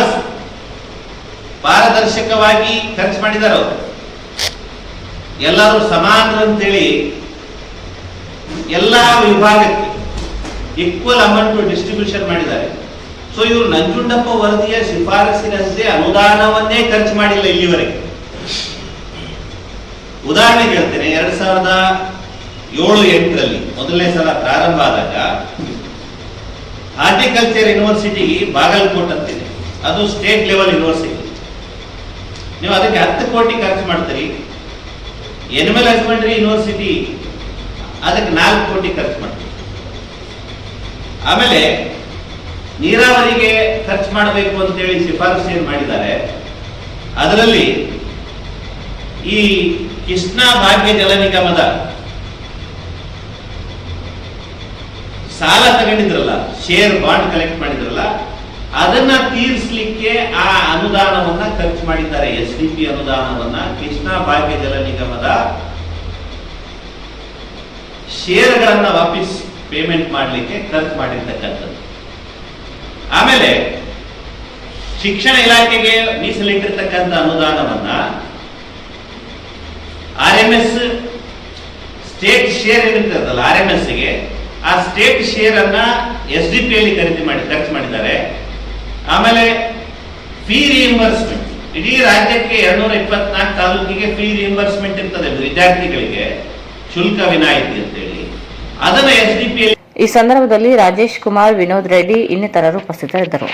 ಪಾರದರ್ಶಕವಾಗಿ ಖರ್ಚು ಮಾಡಿದ್ದಾರೆ. ಅವರು ಎಲ್ಲರೂ ಸಮಾನರು ಅಂತೇಳಿ ಎಲ್ಲ ವಿಭಾಗಕ್ಕೆ ಈಕ್ವಲ್ ಅಮೌಂಟ್ ಡಿಸ್ಟ್ರಿಬ್ಯೂಷನ್ ಮಾಡಿದ್ದಾರೆ. ಸೊ ಇವರು ನಂಜುಂಡಪ್ಪ ವರದಿಯ ಶಿಫಾರಸಿನಂತೆ ಅನುದಾನವನ್ನೇ ಖರ್ಚು ಮಾಡಿಲ್ಲ ಇಲ್ಲಿವರೆಗೆ. ಉದಾಹರಣೆಗೆ ಹೇಳ್ತೇನೆ, 2007-08ರಲ್ಲಿ ಮೊದಲನೇ ಸಲ ಪ್ರಾರಂಭ ಆದಾಗ ಹಾರ್ಟಿಕಲ್ಚರ್ ಯೂನಿವರ್ಸಿಟಿ ಬಾಗಲಕೋಟ್ ಅಂತಿದೆ, ಅದು ಸ್ಟೇಟ್ ಲೆವೆಲ್ ಯೂನಿವರ್ಸಿಟಿ. ನೀವು ಅದಕ್ಕೆ 10 ಕೋಟಿ ಖರ್ಚು ಮಾಡ್ತೀರಿ. ಎನಿಮಲ್ ಹಸ್ಬೆಂಡ್ರಿ ಯೂನಿವರ್ಸಿಟಿ ಅದಕ್ಕೆ 4 ಕೋಟಿ ಖರ್ಚು ಮಾಡ್ತೀರಿ. ಆಮೇಲೆ ನೀರಾವರಿಗೆ ಖರ್ಚು ಮಾಡಬೇಕು ಅಂತೇಳಿ ಶಿಫಾರಸು ಏನು ಮಾಡಿದ್ದಾರೆ, ಅದರಲ್ಲಿ ಈ ಕೃಷ್ಣಾ ಭಾಗ್ಯ ಜಲ ನಿಗಮದ ಸಾಲ ತಗೊಂಡಿದ್ರಲ್ಲ, ಶೇರ್ ಬಾಂಡ್ ಕಲೆಕ್ಟ್ ಮಾಡಿದ್ರಲ್ಲ, ಅದನ್ನ ತೀರಿಸಲಿಕ್ಕೆ ಆ ಅನುದಾನವನ್ನ ಖರ್ಚು ಮಾಡಿದ್ದಾರೆ. SDP ಅನುದಾನವನ್ನ ಕೃಷ್ಣಾ ಭಾಗ್ಯ ಜಲ ನಿಗಮದ ಶೇರ್ಗಳನ್ನ ವಾಪಸ್ ಪೇಮೆಂಟ್ ಮಾಡಲಿಕ್ಕೆ ಖರ್ಚು ಮಾಡಿರ್ತಕ್ಕಂಥದ್ದು. ಆಮೇಲೆ ಶಿಕ್ಷಣ ಇಲಾಖೆಗೆ ಮೀಸಲಿಟ್ಟಿರ್ತಕ್ಕಂಥ ಅನುದಾನವನ್ನ RMS ಸ್ಟೇಟ್ ಶೇರ್ ಏನಿರ್ತದಲ್ಲ RMS ಗೆ, ಆ ಸ್ಟೇಟ್ ಶೇರ್ ಅನ್ನ SDP ಅಲ್ಲಿ ಖರ್ಚು ಮಾಡಿದ್ದಾರೆ. ಆಮೇಲೆ ಫೀ ರಿಇಂಬರ್ಸ್ಮೆಂಟ್, ಇಡೀ ರಾಜ್ಯಕ್ಕೆ 224 ತಾಲೂಕಿಗೆ ಫೀ ರಿಇಂಬರ್ಸ್ಮೆಂಟ್ ಇರ್ತದೆ ವಿದ್ಯಾರ್ಥಿಗಳಿಗೆ, ಶುಲ್ಕ ವಿನಾಯಿತಿ ಅಂತೇಳಿ, ಅದನ್ನ SDP ಅಲ್ಲಿ. ಈ ಸಂದರ್ಭದಲ್ಲಿ ರಾಜೇಶ್ ಕುಮಾರ್, ವಿನೋದ್ ರೆಡ್ಡಿ ಇನ್ನಿತರರು ಉಪಸ್ಥಿತರಿದ್ದರು.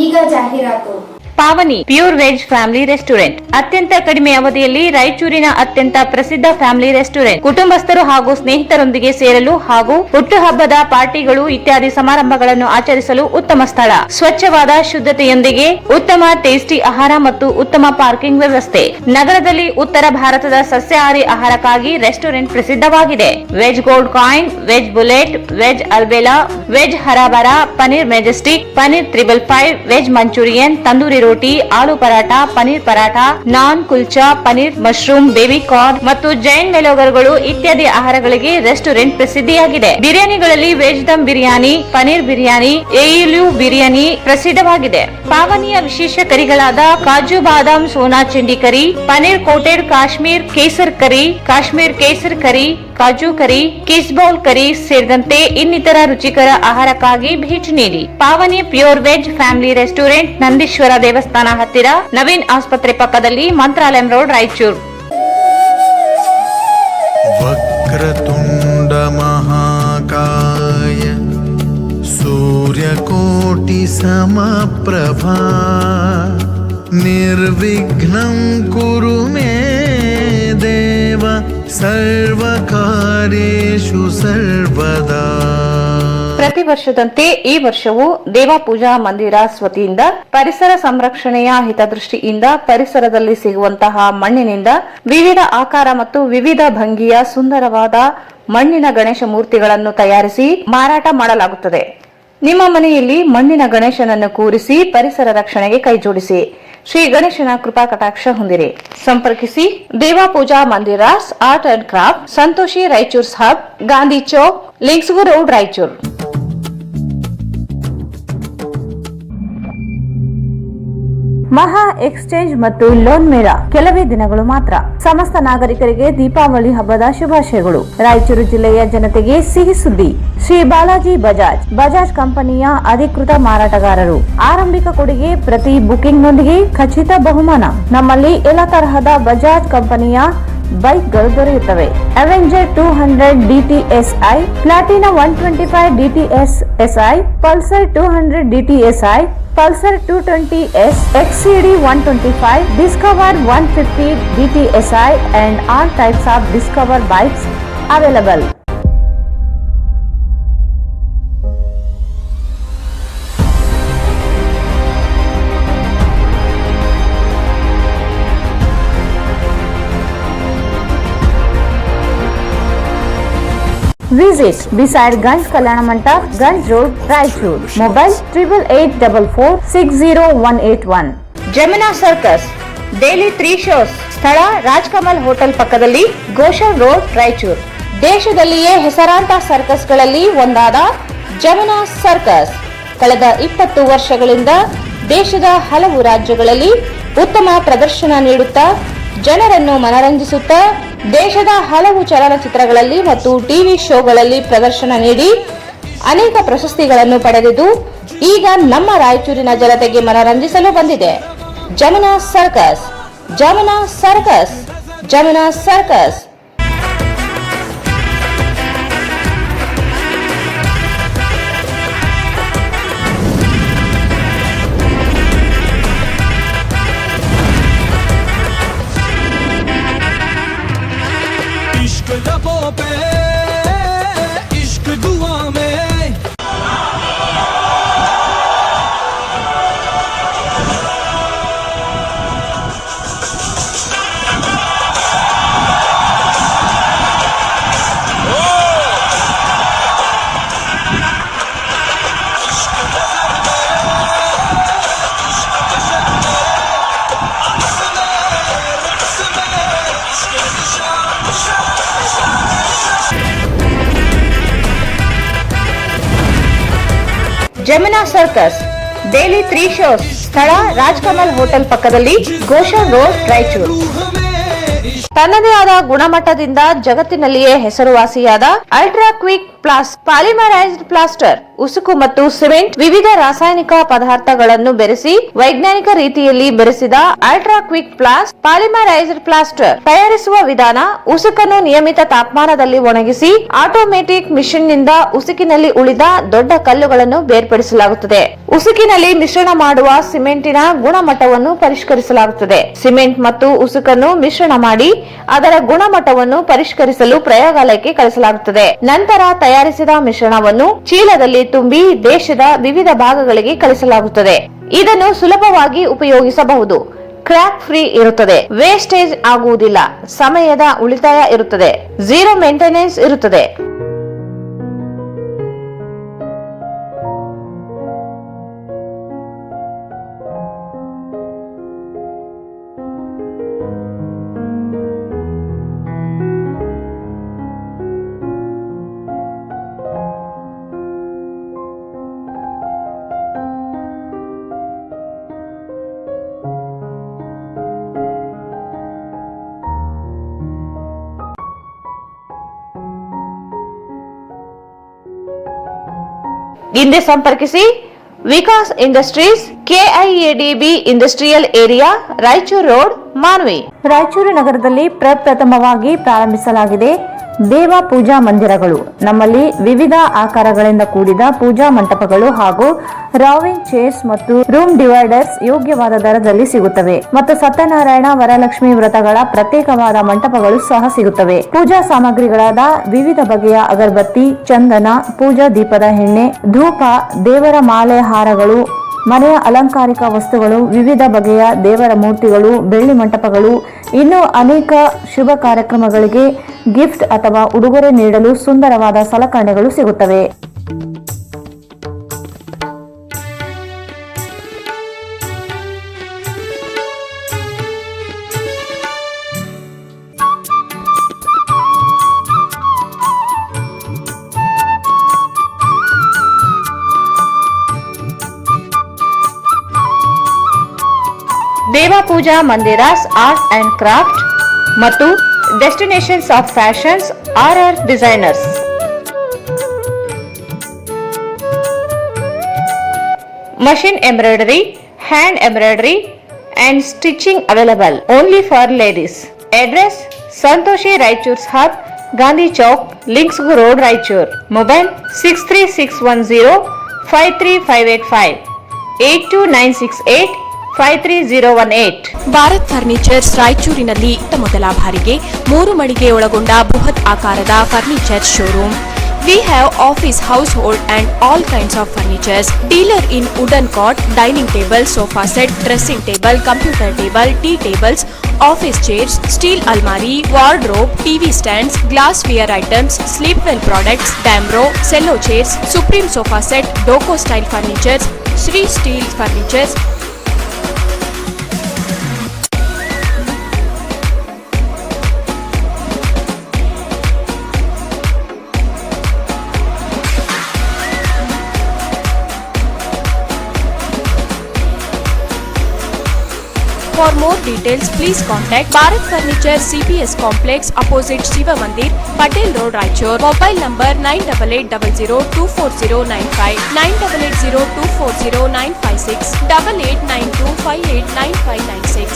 ಈಗ ಜಾಹೀರಾತು. ಪಾವನಿ ಪ್ಯೂರ್ ವೆಜ್ ಫ್ಯಾಮಿಲಿ ರೆಸ್ಟೋರೆಂಟ್ ಅತ್ಯಂತ ಕಡಿಮೆ ಅವಧಿಯಲ್ಲಿ ರಾಯಚೂರಿನ ಅತ್ಯಂತ ಪ್ರಸಿದ್ಧ ಫ್ಯಾಮಿಲಿ ರೆಸ್ಟೋರೆಂಟ್. ಕುಟುಂಬಸ್ಥರು ಹಾಗೂ ಸ್ನೇಹಿತರೊಂದಿಗೆ ಸೇರಲು ಹಾಗೂ ಹುಟ್ಟುಹಬ್ಬದ ಪಾರ್ಟಿಗಳು ಇತ್ಯಾದಿ ಸಮಾರಂಭಗಳನ್ನು ಆಚರಿಸಲು ಉತ್ತಮ ಸ್ಥಳ. ಸ್ವಚ್ಛವಾದ ಶುದ್ಧತೆಯೊಂದಿಗೆ ಉತ್ತಮ ಟೇಸ್ಟಿ ಆಹಾರ ಮತ್ತು ಉತ್ತಮ ಪಾರ್ಕಿಂಗ್ ವ್ಯವಸ್ಥೆ. ನಗರದಲ್ಲಿ ಉತ್ತರ ಭಾರತದ ಸಸ್ಯಾಹಾರಿ ಆಹಾರಕ್ಕಾಗಿ ರೆಸ್ಟೋರೆಂಟ್ ಪ್ರಸಿದ್ಧವಾಗಿದೆ. Veg gold coin, veg bullet, veg Albela, veg ಹರಾಬರಾ, paneer majestic, paneer 555, veg Manchurian, tandoori roti, aloo paratha, paneer paratha, naan kulcha, paneer mushroom, baby corn ಮತ್ತು ಜೈನ್ ಮೆಲೋಗರ್ಗಳು ಇತ್ಯಾದಿ ಆಹಾರಗಳಿಗೆ ರೆಸ್ಟೋರೆಂಟ್ ಪ್ರಸಿದ್ಧಿಯಾಗಿದೆ. ಬಿರಿಯಾನಿಗಳಲ್ಲಿ ವೆಜ್ ದಮ್ ಬಿರಿಯಾನಿ, ಪನೀರ್ ಬಿರಿಯಾನಿ, ಏಯಿಲು ಬಿರಿಯಾನಿ ಪ್ರಸಿದ್ಧವಾಗಿದೆ. ಪಾವನಿಯ ವಿಶೇಷ ಕರಿಗಳಾದ kaju badam sona chindi curry, paneer coated Kashmir kesar curry, Kashmir kesar curry, kaju curry, kiss bowl ಕರಿ ಸೇರಿದಂತೆ ಇನ್ನಿತರ ರುಚಿಕರ ಆಹಾರಕ್ಕಾಗಿ ಭೇಟಿ ನೀಡಿ. Pavani pure veg family restaurant, Nandishwara ದೇವಸ್ಥಾನ ಹತ್ತಿರ, ನವೀನ್ ಆಸ್ಪತ್ರೆ ಪಕ್ಕದಲ್ಲಿ, ಮಂತ್ರಾಲಯಂ ರೋಡ್, ರಾಯಚೂರು. ವಕ್ರತುಂಡ ಮಹಾಕಾಯ ಸೂರ್ಯಕೋಟಿ ಸಮಪ್ರಭಾ ನಿರ್ವಿಘ್ನಂ ಕುರು ಮೇ ದೇವ ಸರ್ವಕಾರ್ಯೇಷು ಸರ್ವದಾ. ಪ್ರತಿ ವರ್ಷದಂತೆ ಈ ವರ್ಷವೂ ದೇವಪೂಜಾ ಮಂದಿರಾಸ್ ವತಿಯಿಂದ ಪರಿಸರ ಸಂರಕ್ಷಣೆಯ ಹಿತದೃಷ್ಟಿಯಿಂದ ಪರಿಸರದಲ್ಲಿ ಸಿಗುವಂತಹ ಮಣ್ಣಿನಿಂದ ವಿವಿಧ ಆಕಾರ ಮತ್ತು ವಿವಿಧ ಭಂಗಿಯ ಸುಂದರವಾದ ಮಣ್ಣಿನ ಗಣೇಶ ಮೂರ್ತಿಗಳನ್ನು ತಯಾರಿಸಿ ಮಾರಾಟ ಮಾಡಲಾಗುತ್ತದೆ. ನಿಮ್ಮ ಮನೆಯಲ್ಲಿ ಮಣ್ಣಿನ ಗಣೇಶನನ್ನು ಕೂರಿಸಿ ಪರಿಸರ ರಕ್ಷಣೆಗೆ ಕೈಜೋಡಿಸಿ. ಶ್ರೀ ಗಣೇಶನ ಕೃಪಾ ಕಟಾಕ್ಷ ಹೊಂದಿರಿ. ಸಂಪರ್ಕಿಸಿ Devapooja Mandiras art and craft, Santoshi Raichur's hub, Gandhi Chowk, ಲಿಂಕ್ಸ್ಗು ರೋಡ್, ರಾಯಚೂರು. ಮಹಾ ಎಕ್ಸ್ಚೇಂಜ್ ಮತ್ತು ಲೋನ್ ಮೇಳ ಕೆಲವೇ ದಿನಗಳು ಮಾತ್ರ. ಸಮಸ್ತ ನಾಗರಿಕರಿಗೆ ದೀಪಾವಳಿ ಹಬ್ಬದ ಶುಭಾಶಯಗಳು. ರಾಯಚೂರು ಜಿಲ್ಲೆಯ ಜನತೆಗೆ ಸಿಹಿ ಸುದ್ದಿ. ಶ್ರೀ ಬಾಲಾಜಿ ಬಜಾಜ್ ಕಂಪನಿಯ ಅಧಿಕೃತ ಮಾರಾಟಗಾರರು. ಆರಂಭಿಕ ಕೊಡುಗೆ ಪ್ರತಿ ಬುಕಿಂಗ್ನೊಂದಿಗೆ ಖಚಿತ ಬಹುಮಾನ. ನಮ್ಮಲ್ಲಿ ಎಲ್ಲ ತರಹದ ಬಜಾಜ್ ಕಂಪನಿಯ ಬೈಕ್ಗಳು ದೊರೆಯುತ್ತವೆ. Avenger 200 DTSI, Platina 125 DTSI, Pulsar 200 DTSI, Pulsar 220S, XCD 125, Discover 150 DTSI and all types of Discover bikes available. Visit beside Ganj Kalyana Mandap, Ganj Road, Raichur. Mobile 8844600181. Gemina Circus Daily 3 shows. ಸ್ಥಳ ರಾಜ್ಕಮಲ್ ಹೋಟೆಲ್ ಪಕ್ಕದಲ್ಲಿ, ಗೋಶಲ್ ರೋಡ್, ರಾಯಚೂರು. ದೇಶದಲ್ಲಿಯೇ ಹೆಸರಾಂತ ಸರ್ಕಸ್ಗಳಲ್ಲಿ ಒಂದಾದ ಜೆಮಿನಾ ಸರ್ಕಸ್ ಕಳೆದ 20 ವರ್ಷಗಳಿಂದ ದೇಶದ ಹಲವು ರಾಜ್ಯಗಳಲ್ಲಿ ಉತ್ತಮ ಪ್ರದರ್ಶನ ನೀಡುತ್ತಾ ಜನರನ್ನು ಮನರಂಜಿಸುತ್ತಾ ದೇಶದ ಹಲವು ಚಲನಚಿತ್ರಗಳಲ್ಲಿ ಮತ್ತು ಟಿವಿ ಶೋಗಳಲ್ಲಿ ಪ್ರದರ್ಶನ ನೀಡಿ ಅನೇಕ ಪ್ರಶಸ್ತಿಗಳನ್ನು ಪಡೆದಿದ್ದು ಈಗ ನಮ್ಮ ರಾಯಚೂರಿನ ಜನತೆಗೆ ಮನರಂಜಿಸಲು ಬಂದಿದೆ. ಜೆಮಿನಾ ಸರ್ಕಸ್, ಜೆಮಿನಾ ಸರ್ಕಸ್, ಜೆಮಿನಾ ಸರ್ಕಸ್. इश्क लबों पे इश्क दुआ में ಜೆಮಿನಾ ಸರ್ಕಸ್ ಡೈಲಿ 3 ಶೋಸ್. ಸ್ಥಳ ರಾಜ್ಕಮಲ್ ಹೋಟೆಲ್ ಪಕ್ಕದಲ್ಲಿ, ಗೋಶಲ್ ರೋಡ್, ರಾಯಚೂರು. ತನ್ನದೇ ಆದ ಗುಣಮಟ್ಟದಿಂದ ಜಗತ್ತಿನಲ್ಲಿಯೇ ಹೆಸರುವಾಸಿಯಾದ ಅಲ್ಟ್ರಾ ಕ್ವಿಕ್ ಪಾಲಿಮರೈಸ್ಡ್ ಪ್ಲಾಸ್ಟರ್, ಉಸುಕು ಮತ್ತು ಸಿಮೆಂಟ್ ವಿವಿಧ ರಾಸಾಯನಿಕ ಪದಾರ್ಥಗಳನ್ನು ಬೆರೆಸಿ ವೈಜ್ಞಾನಿಕ ರೀತಿಯಲ್ಲಿ ಬೆರೆಸಿದ ಅಲ್ಟ್ರಾ ಕ್ವಿಕ್ ಪಾಲಿಮರೈಸ್ಡ್ ಪ್ಲಾಸ್ಟರ್ ತಯಾರಿಸುವ ವಿಧಾನ: ಉಸುಕನ್ನು ನಿಯಮಿತ ತಾಪಮಾನದಲ್ಲಿ ಒಣಗಿಸಿ ಆಟೋಮೆಟಿಕ್ ಮಿಷಿನ್ ನಿಂದ ಉಸುಕಿನಲ್ಲಿ ಉಳಿದ ದೊಡ್ಡ ಕಲ್ಲುಗಳನ್ನು ಬೇರ್ಪಡಿಸಲಾಗುತ್ತದೆ. ಉಸುಕಿನಲ್ಲಿ ಮಿಶ್ರಣ ಮಾಡುವ ಸಿಮೆಂಟಿನ ಗುಣಮಟ್ಟವನ್ನು ಪರಿಷ್ಕರಿಸಲಾಗುತ್ತದೆ. ಸಿಮೆಂಟ್ ಮತ್ತು ಉಸುಕನ್ನು ಮಿಶ್ರಣ ಮಾಡಿ ಅದರ ಗುಣಮಟ್ಟವನ್ನು ಪರಿಷ್ಕರಿಸಲು ಪ್ರಯೋಗಾಲಯಕ್ಕೆ ಕಳಿಸಲಾಗುತ್ತದೆ. ನಂತರ ತಯಾರಿಸಿದ ಮಿಶ್ರಣವನ್ನು ಚೀಲದಲ್ಲಿ ತುಂಬಿ ದೇಶದ ವಿವಿಧ ಭಾಗಗಳಿಗೆ ಕಳಿಸಲಾಗುತ್ತದೆ. ಇದನ್ನು ಸುಲಭವಾಗಿ ಉಪಯೋಗಿಸಬಹುದು. ಕ್ರ್ಯಾಕ್ ಫ್ರೀ ಇರುತ್ತದೆ, ವೇಸ್ಟೇಜ್ ಆಗುವುದಿಲ್ಲ, ಸಮಯದ ಉಳಿತಾಯ ಇರುತ್ತದೆ, 0 ಮೇಂಟೆನೆನ್ಸ್ ಇರುತ್ತದೆ. ಹಿಂದೆ ಸಂಪರ್ಕಿಸಿ Vikas industries, KIADB industrial area, Raichur road, Manvi. Raichur ನಗರದಲ್ಲಿ ಪ್ರಪ್ರಥಮವಾಗಿ ಪ್ರಾರಂಭಿಸಲಾಗಿದೆ ದೇವ ಪೂಜಾ ಮಂದಿರಗಳು. ನಮ್ಮಲ್ಲಿ ವಿವಿಧ ಆಕಾರಗಳಿಂದ ಕೂಡಿದ ಪೂಜಾ ಮಂಟಪಗಳು ಹಾಗೂ ರಾವಿಂಗ್ ಚೇರ್ಸ್ ಮತ್ತು ರೂಮ್ ಡಿವೈಡರ್ಸ್ ಯೋಗ್ಯವಾದ ದರದಲ್ಲಿ ಸಿಗುತ್ತವೆ ಮತ್ತು ಸತ್ಯನಾರಾಯಣ ವರಲಕ್ಷ್ಮಿ ವ್ರತಗಳ ಪ್ರತ್ಯೇಕವಾದ ಮಂಟಪಗಳು ಸಹ ಸಿಗುತ್ತವೆ. ಪೂಜಾ ಸಾಮಗ್ರಿಗಳಾದ ವಿವಿಧ ಬಗೆಯ ಅಗರಬತ್ತಿ, ಚಂದನ, ಪೂಜಾ ದೀಪದ ಎಣ್ಣೆ, ಧೂಪ, ದೇವರ ಮಾಲೆ ಹಾರಗಳು, ಮನೆಯ ಅಲಂಕಾರಿಕ ವಸ್ತುಗಳು, ವಿವಿಧ ಬಗೆಯ ದೇವರ ಮೂರ್ತಿಗಳು, ಬೆಳ್ಳಿ ಮಂಟಪಗಳು, ಇನ್ನೂ ಅನೇಕ ಶುಭ ಕಾರ್ಯಕ್ರಮಗಳಿಗೆ ಗಿಫ್ಟ್ ಅಥವಾ ಉಡುಗೊರೆ ನೀಡಲು ಸುಂದರವಾದ ಸಲಕರಣೆಗಳು ಸಿಗುತ್ತವೆ. ದೇವಾ Pooja Mandiras art and craft ಮತ್ತು destinations of fashions RR designers. Machine embroidery, hand embroidery and stitching available only for ladies. Address: Santoshi Raichur's Hut, Gandhi Chowk, Linksgu Road, Raichur. Mobile 63610 53585 82968 53018. Bharat furnitures ರಾಯಚೂರಿನಲ್ಲಿ ಮೊದಲ ಬಾರಿಗೆ 3 ಮಳಿಗೆ ಒಳಗೊಂಡ ಬೃಹತ್ ಆಕಾರದ furniture showroom. We have office, household and all kinds of furnitures. Dealer in wooden cot, dining table, sofa set, dressing table, computer table, tea tables, office chairs, steel almari, wardrobe, TV stands, glassware items, sleepwell products, Damro, cello chairs, Supreme sofa set, Doco style furnitures, Sri steel furnitures. For more details, please contact Bharat Furniture CPS Complex opposite Shiva Mandir, Patel Road, Raichur. Mobile number 9880240959, 9880240956, 8892589596.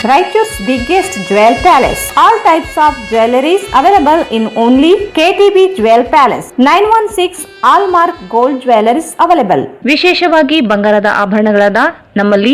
Raichur's biggest jewel palace. All types of jewelries available in only KTB Jewel Palace. 916 Allmark Gold Jewelries available. ವಿಶೇಷವಾಗಿ ಬಂಗಾರದ ಆಭರಣಗಳಾದ ನಮ್ಮಲ್ಲಿ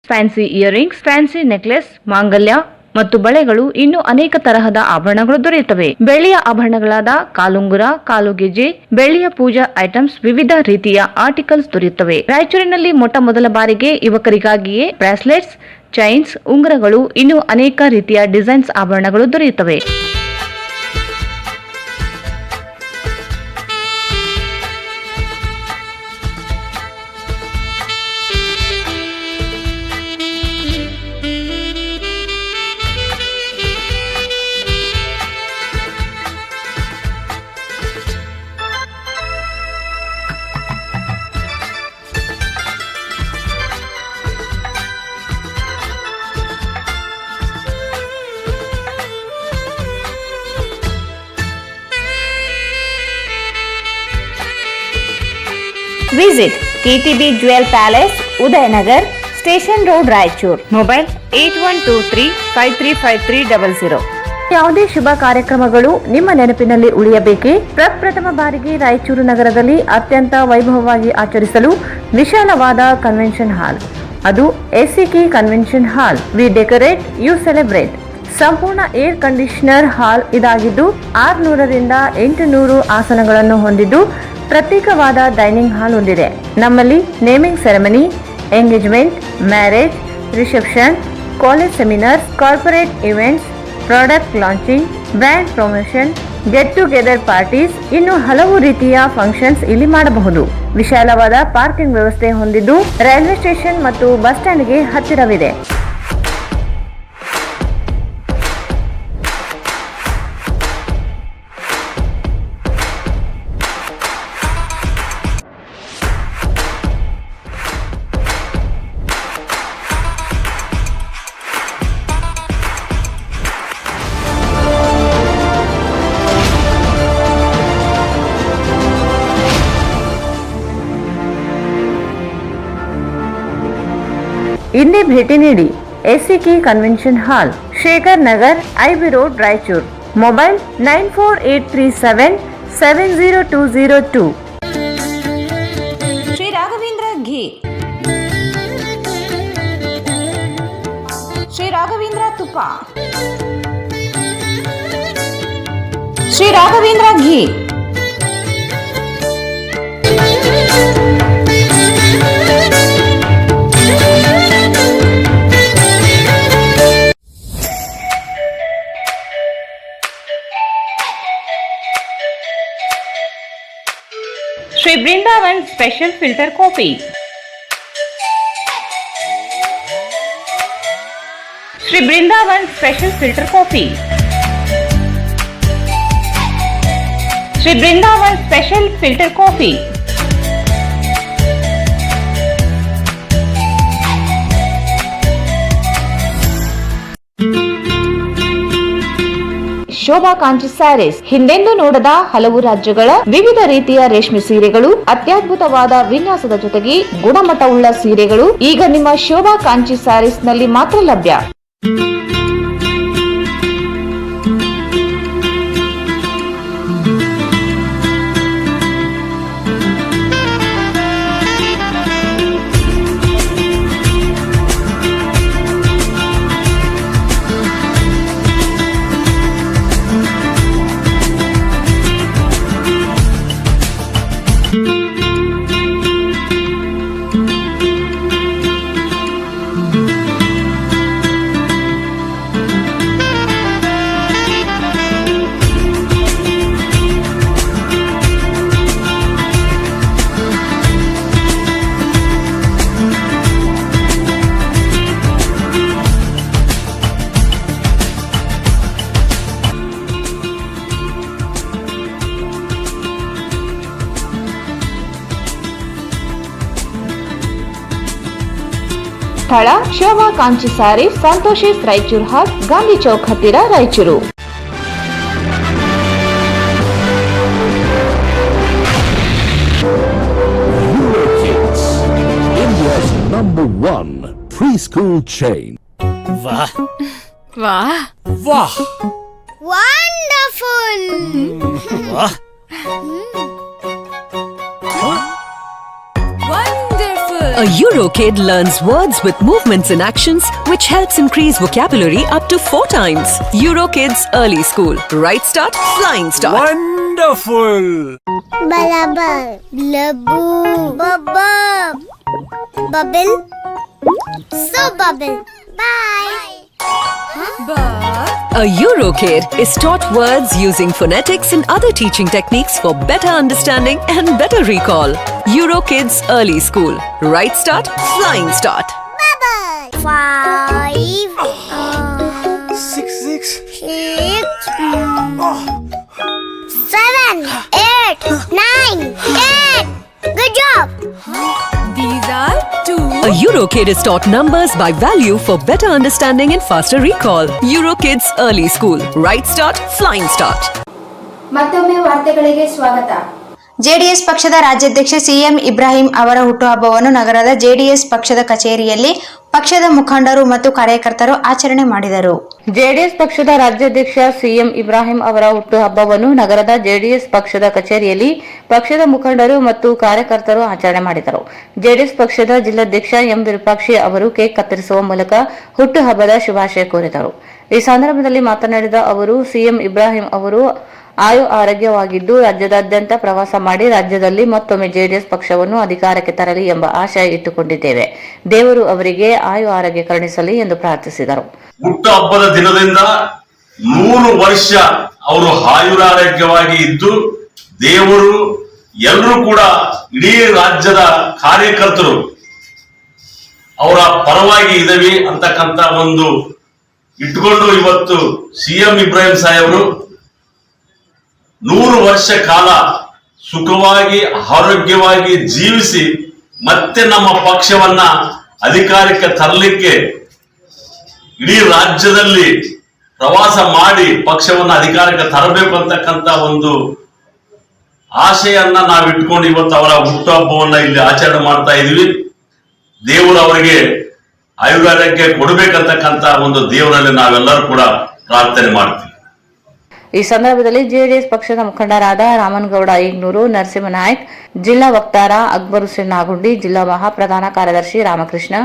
ಫ್ಯಾನ್ಸಿ ಇಯರಿಂಗ್ಸ್, ಫ್ಯಾನ್ಸಿ ನೆಕ್ಲೆಸ್, ಮಾಂಗಲ್ಯ ಮತ್ತು ಬಳೆಗಳು, ಇನ್ನು ಅನೇಕ ತರಹದ ಆಭರಣಗಳು ದೊರೆಯುತ್ತವೆ. ಬೆಳ್ಳಿಯ ಆಭರಣಗಳಾದ ಕಾಲುಂಗುರ, ಕಾಲುಗೆಜೆ, ಬೆಳ್ಳಿಯ ಪೂಜಾ ಐಟಮ್ಸ್, ವಿವಿಧ ರೀತಿಯ ಆರ್ಟಿಕಲ್ಸ್ ದೊರೆಯುತ್ತವೆ. ರಾಯಚೂರಿನಲ್ಲಿ ಮೊಟ್ಟ ಬಾರಿಗೆ ಯುವಕರಿಗಾಗಿಯೇ ಬ್ರಾಸ್ಲೆಟ್ಸ್, ಚೈನ್ಸ್, ಉಂಗುರಗಳು, ಇನ್ನು ಅನೇಕ ರೀತಿಯ ಡಿಸೈನ್ಸ್ ಆಭರಣಗಳು ದೊರೆಯುತ್ತವೆ. Visit KTB Jewel Palace, Udayanagar, Station Road, Raichur. Mobile 8123535300. ಯಾವುದೇ ಶುಭ ಕಾರ್ಯಕ್ರಮಗಳು ನಿಮ್ಮ ನೆನಪಿನಲ್ಲಿ ಉಳಿಯಬೇಕೇ? ಪ್ರಪ್ರಥಮ ಬಾರಿಗೆ ರಾಯಚೂರು ನಗರದಲ್ಲಿ ಅತ್ಯಂತ ವೈಭವವಾಗಿ ಆಚರಿಸಲು ವಿಶಾಲವಾದ ಕನ್ವೆನ್ಷನ್ ಹಾಲ್, ಅದು SCK convention hall. We decorate, you celebrate. ಸಂಪೂರ್ಣ ಏರ್ ಕಂಡೀಷನರ್ ಹಾಲ್ ಇದಾಗಿದ್ದು 600 ರಿಂದ 800 ಆಸನಗಳನ್ನು ಹೊಂದಿದ್ದು ಪ್ರತ್ಯೇಕವಾದ ಡೈನಿಂಗ್ ಹಾಲ್ ಹೊಂದಿದೆ. ನಮ್ಮಲ್ಲಿ naming ceremony, engagement, marriage, reception, college seminars, corporate events, product launching, brand promotion, get together parties, ಇನ್ನು ಹಲವು ರೀತಿಯ ಫಂಕ್ಷನ್ಸ್ ಇಲ್ಲಿ ಮಾಡಬಹುದು. ವಿಶಾಲವಾದ ಪಾರ್ಕಿಂಗ್ ವ್ಯವಸ್ಥೆ ಹೊಂದಿದ್ದು ರೈಲ್ವೆ ಸ್ಟೇಷನ್ ಮತ್ತು ಬಸ್ ಸ್ಟ್ಯಾಂಡ್ಗೆ ಹತ್ತಿರವಿದೆ. ಇಂದೇ ಭೇಟಿ ನೀಡಿ. SCK Convention Hall, Shekhar Nagar, IB Road, Raichur. Mobile 9483770202. Shri Raghavendra ghee, Shri Raghavendra ತುಪ್ಪ, ಶ್ರೀ ರಾಘವೇಂದ್ರ ಘೀ. Shri Brindavan Special Filter Coffee. Shri Brindavan Special Filter Coffee. Shri Brindavan Special Filter Coffee. Shobha Kanchi saris, ಹಿಂದೆಂದೂ ನೋಡದ ಹಲವು ರಾಜ್ಯಗಳ ವಿವಿಧ ರೀತಿಯ ರೇಷ್ಮೆ ಸೀರೆಗಳು, ಅತ್ಯದ್ಭುತವಾದ ವಿನ್ಯಾಸದ ಜೊತೆಗೆ ಗುಣಮಟ್ಟವುಳ್ಳ ಸೀರೆಗಳು ಈಗ ನಿಮ್ಮ ಶೋಭಾ ಕಾಂಚಿ ಸ್ಯಾರೀಸ್ ನಲ್ಲಿ ಮಾತ್ರ ಲಭ್ಯ. ಸ್ಥಳ ಶೋಭಾ ಕಾಂಚಿ ಸ್ಯಾರೀಸ್, ಸಂತೋಷಿಸ್ ರಾಯಚೂರ್ ಹಾಟ್, ಗಾಂಧಿ ಚೌಕ್ ಹತ್ತಿರ, ರಾಯಚೂರು. India's #1 preschool chain. वाह ವಾಹ್, वाह ವಂಡರ್ಫುಲ್. वाह A EuroKid learns words with movements and actions, which helps increase vocabulary up to 4 times. EuroKids Early School. Right start, flying start. Wonderful Balabar, blabu, bubble, bubble, so bubble. Bye. A EuroKid is taught words using phonetics and other teaching techniques for better understanding and better recall. EuroKids Early School. Right start, flying start. Bubble. 5, 6 6 6, 7, 8, 9, 10. Good job. these are 2. A EuroKid is taught numbers by value for better understanding and faster recall. EuroKids Early School. Right start, flying start. ಮತ್ತೊಮ್ಮೆ ವಾರ್ತೆಗಳಿಗೆ ಸ್ವಾಗತ. ಜೆಡಿಎಸ್ ಪಕ್ಷದ ರಾಜ್ಯಾಧ್ಯಕ್ಷ ಸಿಎಂ ಇಬ್ರಾಹಿಂ ಅವರ ಹುಟ್ಟುಹಬ್ಬವನ್ನು ನಗರದ ಜೆಡಿಎಸ್ ಪಕ್ಷದ ಕಚೇರಿಯಲ್ಲಿ ಪಕ್ಷದ ಮುಖಂಡರು ಮತ್ತು ಕಾರ್ಯಕರ್ತರು ಆಚರಣೆ ಮಾಡಿದರು. ಜೆಡಿಎಸ್ ಪಕ್ಷದ ರಾಜ್ಯಾಧ್ಯಕ್ಷ ಸಿಎಂ ಇಬ್ರಾಹಿಂ ಅವರ ಹುಟ್ಟುಹಬ್ಬವನ್ನು ನಗರದ ಜೆಡಿಎಸ್ ಪಕ್ಷದ ಕಚೇರಿಯಲ್ಲಿ ಪಕ್ಷದ ಮುಖಂಡರು ಮತ್ತು ಕಾರ್ಯಕರ್ತರು ಆಚರಣೆ ಮಾಡಿದರು. ಜೆಡಿಎಸ್ ಪಕ್ಷದ ಜಿಲ್ಲಾಧ್ಯಕ್ಷ ಎಂ ವಿರೂಪಾಕ್ಷಿ ಅವರು ಕೇಕ್ ಕತ್ತರಿಸುವ ಮೂಲಕ ಹುಟ್ಟುಹಬ್ಬದ ಶುಭಾಶಯ ಕೋರಿದರು. ಈ ಸಂದರ್ಭದಲ್ಲಿ ಮಾತನಾಡಿದ ಅವರು, ಸಿಎಂ ಇಬ್ರಾಹಿಂ ಅವರು ಆಯು ಆರೋಗ್ಯವಾಗಿದ್ದು ರಾಜ್ಯದಾದ್ಯಂತ ಪ್ರವಾಸ ಮಾಡಿ ರಾಜ್ಯದಲ್ಲಿ ಮತ್ತೊಮ್ಮೆ ಜೆಡಿಎಸ್ ಪಕ್ಷವನ್ನು ಅಧಿಕಾರಕ್ಕೆ ತರಲಿ ಎಂಬ ಆಶಯ ಇಟ್ಟುಕೊಂಡಿದ್ದೇವೆ. ದೇವರು ಅವರಿಗೆ ಆಯು ಆರೋಗ್ಯ ಕರುಣಿಸಲಿ ಎಂದು ಪ್ರಾರ್ಥಿಸಿದರು. ಹುಟ್ಟುಹಬ್ಬದ ದಿನದಿಂದ 100 ವರ್ಷ ಅವರು ಆಯುರಾರೋಗ್ಯವಾಗಿ ಇದ್ದು ದೇವರು ಎಲ್ಲರೂ ಕೂಡ ಇಡೀ ರಾಜ್ಯದ ಕಾರ್ಯಕರ್ತರು ಅವರ ಪರವಾಗಿ ಇದೇವಿ ಅಂತಕ್ಕಂತ ಒಂದು ಇಟ್ಕೊಂಡು ಇವತ್ತು ಸಿಎಂ ಇಬ್ರಾಹಿಂ ಸಾಹೇಬರು 100 ವರ್ಷ ಕಾಲ ಸುಖವಾಗಿ ಆರೋಗ್ಯವಾಗಿ ಜೀವಿಸಿ ಮತ್ತೆ ನಮ್ಮ ಪಕ್ಷವನ್ನ ಅಧಿಕಾರಕ್ಕೆ ತರಲಿಕ್ಕೆ ಇಡೀ ರಾಜ್ಯದಲ್ಲಿ ಪ್ರವಾಸ ಮಾಡಿ ಪಕ್ಷವನ್ನ ಅಧಿಕಾರಕ್ಕೆ ತರಬೇಕು ಅಂತಕ್ಕಂತ ಒಂದು ಆಶೆಯನ್ನ ನಾವು ಇಟ್ಕೊಂಡು ಇವತ್ತು ಅವರ ಹುಟ್ಟುಹಬ್ಬವನ್ನ ಇಲ್ಲಿ ಆಚರಣೆ ಮಾಡ್ತಾ ಇದೀವಿ. ದೇವರು ಅವರಿಗೆ ಆಯುರಾರೋಗ್ಯ ಕೊಡಬೇಕಂತಕ್ಕಂತ ಒಂದು ದೇವರಲ್ಲಿ ನಾವೆಲ್ಲರೂ ಕೂಡ ಪ್ರಾರ್ಥನೆ ಮಾಡ್ತೀವಿ. ಈ ಸಂದರ್ಭದಲ್ಲಿ ಜೆಡಿಎಸ್ ಪಕ್ಷದ ಮುಖಂಡರಾದ ರಾಮನಗೌಡ ಈಗ್ನೂರು, ನರಸಿಂಹನಾಯ್ಕ್, ಜಿಲ್ಲಾ ವಕ್ತಾರ ಅಕ್ಬರ್ ಹುಸೇನ್ ನಾಗುಂಡಿ, ಜಿಲ್ಲಾ ಮಹಾಪ್ರಧಾನ ಕಾರ್ಯದರ್ಶಿ ರಾಮಕೃಷ್ಣ,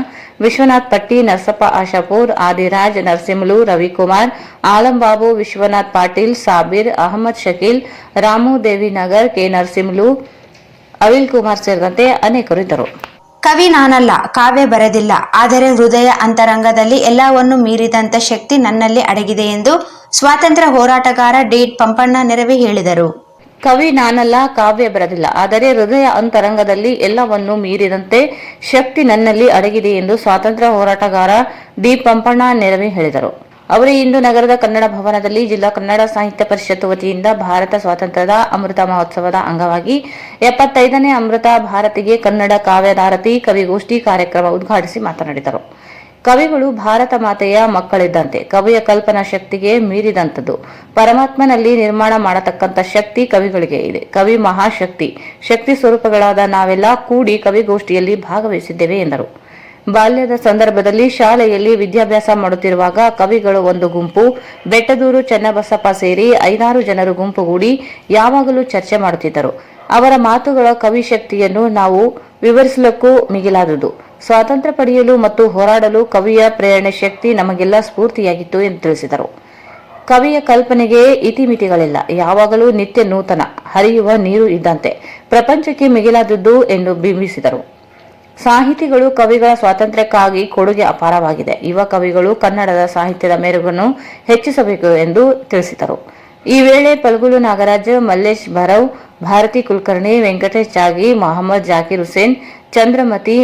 ವಿಶ್ವನಾಥ್ ಪಟ್ಟಿ, ನರಸಪ್ಪ ಆಶಾಪುರ್, ಆದಿರಾಜ್, ನರಸಿಂಹಲು, ರವಿಕುಮಾರ್, ಆಲಂಬಾಬು, ವಿಶ್ವನಾಥ್ ಪಾಟೀಲ್, ಸಾಬೀರ್, ಅಹಮದ್ ಶಕೀಲ್, ರಾಮು ದೇವಿನಗರ್, ಕೆ ನರಸಿಂಹಲು, ಅವಿಲ್ ಕುಮಾರ್ ಸೇರಿದಂತೆ ಅನೇಕರು ಇದ್ದರು. ಕವಿ ನಾನಲ್ಲ, ಕಾವ್ಯ ಬರೆದಿಲ್ಲ, ಆದರೆ ಹೃದಯ ಅಂತರಂಗದಲ್ಲಿ ಎಲ್ಲವನ್ನೂ ಮೀರಿದಂತ ಶಕ್ತಿ ನನ್ನಲ್ಲಿ ಅಡಗಿದೆ ಎಂದು ಸ್ವಾತಂತ್ರ್ಯ ಹೋರಾಟಗಾರ ಡಿ ಪಂಪಣ್ಣ ನೆರವಿ ಹೇಳಿದರು. ಕವಿ ನಾನಲ್ಲ, ಕಾವ್ಯ ಬರೆದಿಲ್ಲ, ಆದರೆ ಹೃದಯ ಅಂತರಂಗದಲ್ಲಿ ಎಲ್ಲವನ್ನೂ ಮೀರಿದಂತೆ ಶಕ್ತಿ ನನ್ನಲ್ಲಿ ಅಡಗಿದೆ ಎಂದು ಸ್ವಾತಂತ್ರ್ಯ ಹೋರಾಟಗಾರ ಡಿ ಪಂಪಣ್ಣ ನೆರವಿ ಹೇಳಿದರು. ಅವರು ಇಂದು ನಗರದ ಕನ್ನಡ ಭವನದಲ್ಲಿ ಜಿಲ್ಲಾ ಕನ್ನಡ ಸಾಹಿತ್ಯ ಪರಿಷತ್ ವತಿಯಿಂದ ಭಾರತ ಸ್ವಾತಂತ್ರ್ಯದ ಅಮೃತ ಮಹೋತ್ಸವದ ಅಂಗವಾಗಿ 75ನೇ ಅಮೃತ ಭಾರತಿಗೆ ಕನ್ನಡ ಕಾವ್ಯಧಾರತಿ ಕವಿಗೋಷ್ಠಿ ಕಾರ್ಯಕ್ರಮ ಉದ್ಘಾಟಿಸಿ ಮಾತನಾಡಿದರು. ಕವಿಗಳು ಭಾರತ ಮಾತೆಯ ಮಕ್ಕಳಿದ್ದಂತೆ, ಕವಿಯ ಕಲ್ಪನಾ ಶಕ್ತಿಗೆ ಮೀರಿದಂಥದ್ದು. ಪರಮಾತ್ಮನಲ್ಲಿ ನಿರ್ಮಾಣ ಮಾಡತಕ್ಕಂಥ ಶಕ್ತಿ ಕವಿಗಳಿಗೆ ಇದೆ. ಕವಿ ಮಹಾಶಕ್ತಿ, ಶಕ್ತಿ ಸ್ವರೂಪಗಳಾದ ನಾವೆಲ್ಲ ಕೂಡಿ ಕವಿಗೋಷ್ಠಿಯಲ್ಲಿ ಭಾಗವಹಿಸಿದ್ದೇವೆ ಎಂದರು. ಬಾಲ್ಯದ ಸಂದರ್ಭದಲ್ಲಿ ಶಾಲೆಯಲ್ಲಿ ವಿದ್ಯಾಭ್ಯಾಸ ಮಾಡುತ್ತಿರುವಾಗ ಕವಿಗಳು ಒಂದು ಗುಂಪು, ಬೆಟ್ಟದೂರು ಚನ್ನಬಸಪ್ಪ ಸೇರಿ 5-6 ಜನರು ಗುಂಪುಗೂಡಿ ಯಾವಾಗಲೂ ಚರ್ಚೆ ಮಾಡುತ್ತಿದ್ದರು. ಅವರ ಮಾತುಗಳ ಕವಿ ಶಕ್ತಿಯನ್ನು ನಾವು ವಿವರಿಸಲಕ್ಕೂ ಮಿಗಿಲಾದುದು. ಸ್ವಾತಂತ್ರ್ಯ ಪಡೆಯಲು ಮತ್ತು ಹೋರಾಡಲು ಕವಿಯ ಪ್ರೇರಣೆ ಶಕ್ತಿ ನಮಗೆಲ್ಲ ಸ್ಫೂರ್ತಿಯಾಗಿತ್ತು ಎಂದು ತಿಳಿಸಿದರು. ಕವಿಯ ಕಲ್ಪನೆಗೆ ಇತಿಮಿತಿಗಳಿಲ್ಲ, ಯಾವಾಗಲೂ ನಿತ್ಯ ನೂತನ, ಹರಿಯುವ ನೀರು ಇದ್ದಂತೆ, ಪ್ರಪಂಚಕ್ಕೆ ಮಿಗಿಲಾದದ್ದು ಎಂದು ಬಿಂಬಿಸಿದರು. ಸಾಹಿತಿಗಳು ಕವಿಗಳ ಸ್ವಾತಂತ್ರ್ಯಕ್ಕಾಗಿ ಕೊಡುಗೆ ಅಪಾರವಾಗಿದೆ. ಯುವ ಕವಿಗಳು ಕನ್ನಡದ ಸಾಹಿತ್ಯದ ಮೆರುಗನ್ನು ಹೆಚ್ಚಿಸಬೇಕು ಎಂದು ತಿಳಿಸಿದರು. ಈ ವೇಳೆ ಪಲ್ಗುಲು ನಾಗರಾಜ್, ಮಲ್ಲೇಶ್ ಭರವ್, ಭಾರತಿ ಕುಲಕರ್ಣಿ, ವೆಂಕಟೇಶ್ ಜಾಗಿ, ಮೊಹಮ್ಮದ್ ಜಾಕೀರ್ ಹುಸೇನ್, ಚಂದ್ರಮತಿ,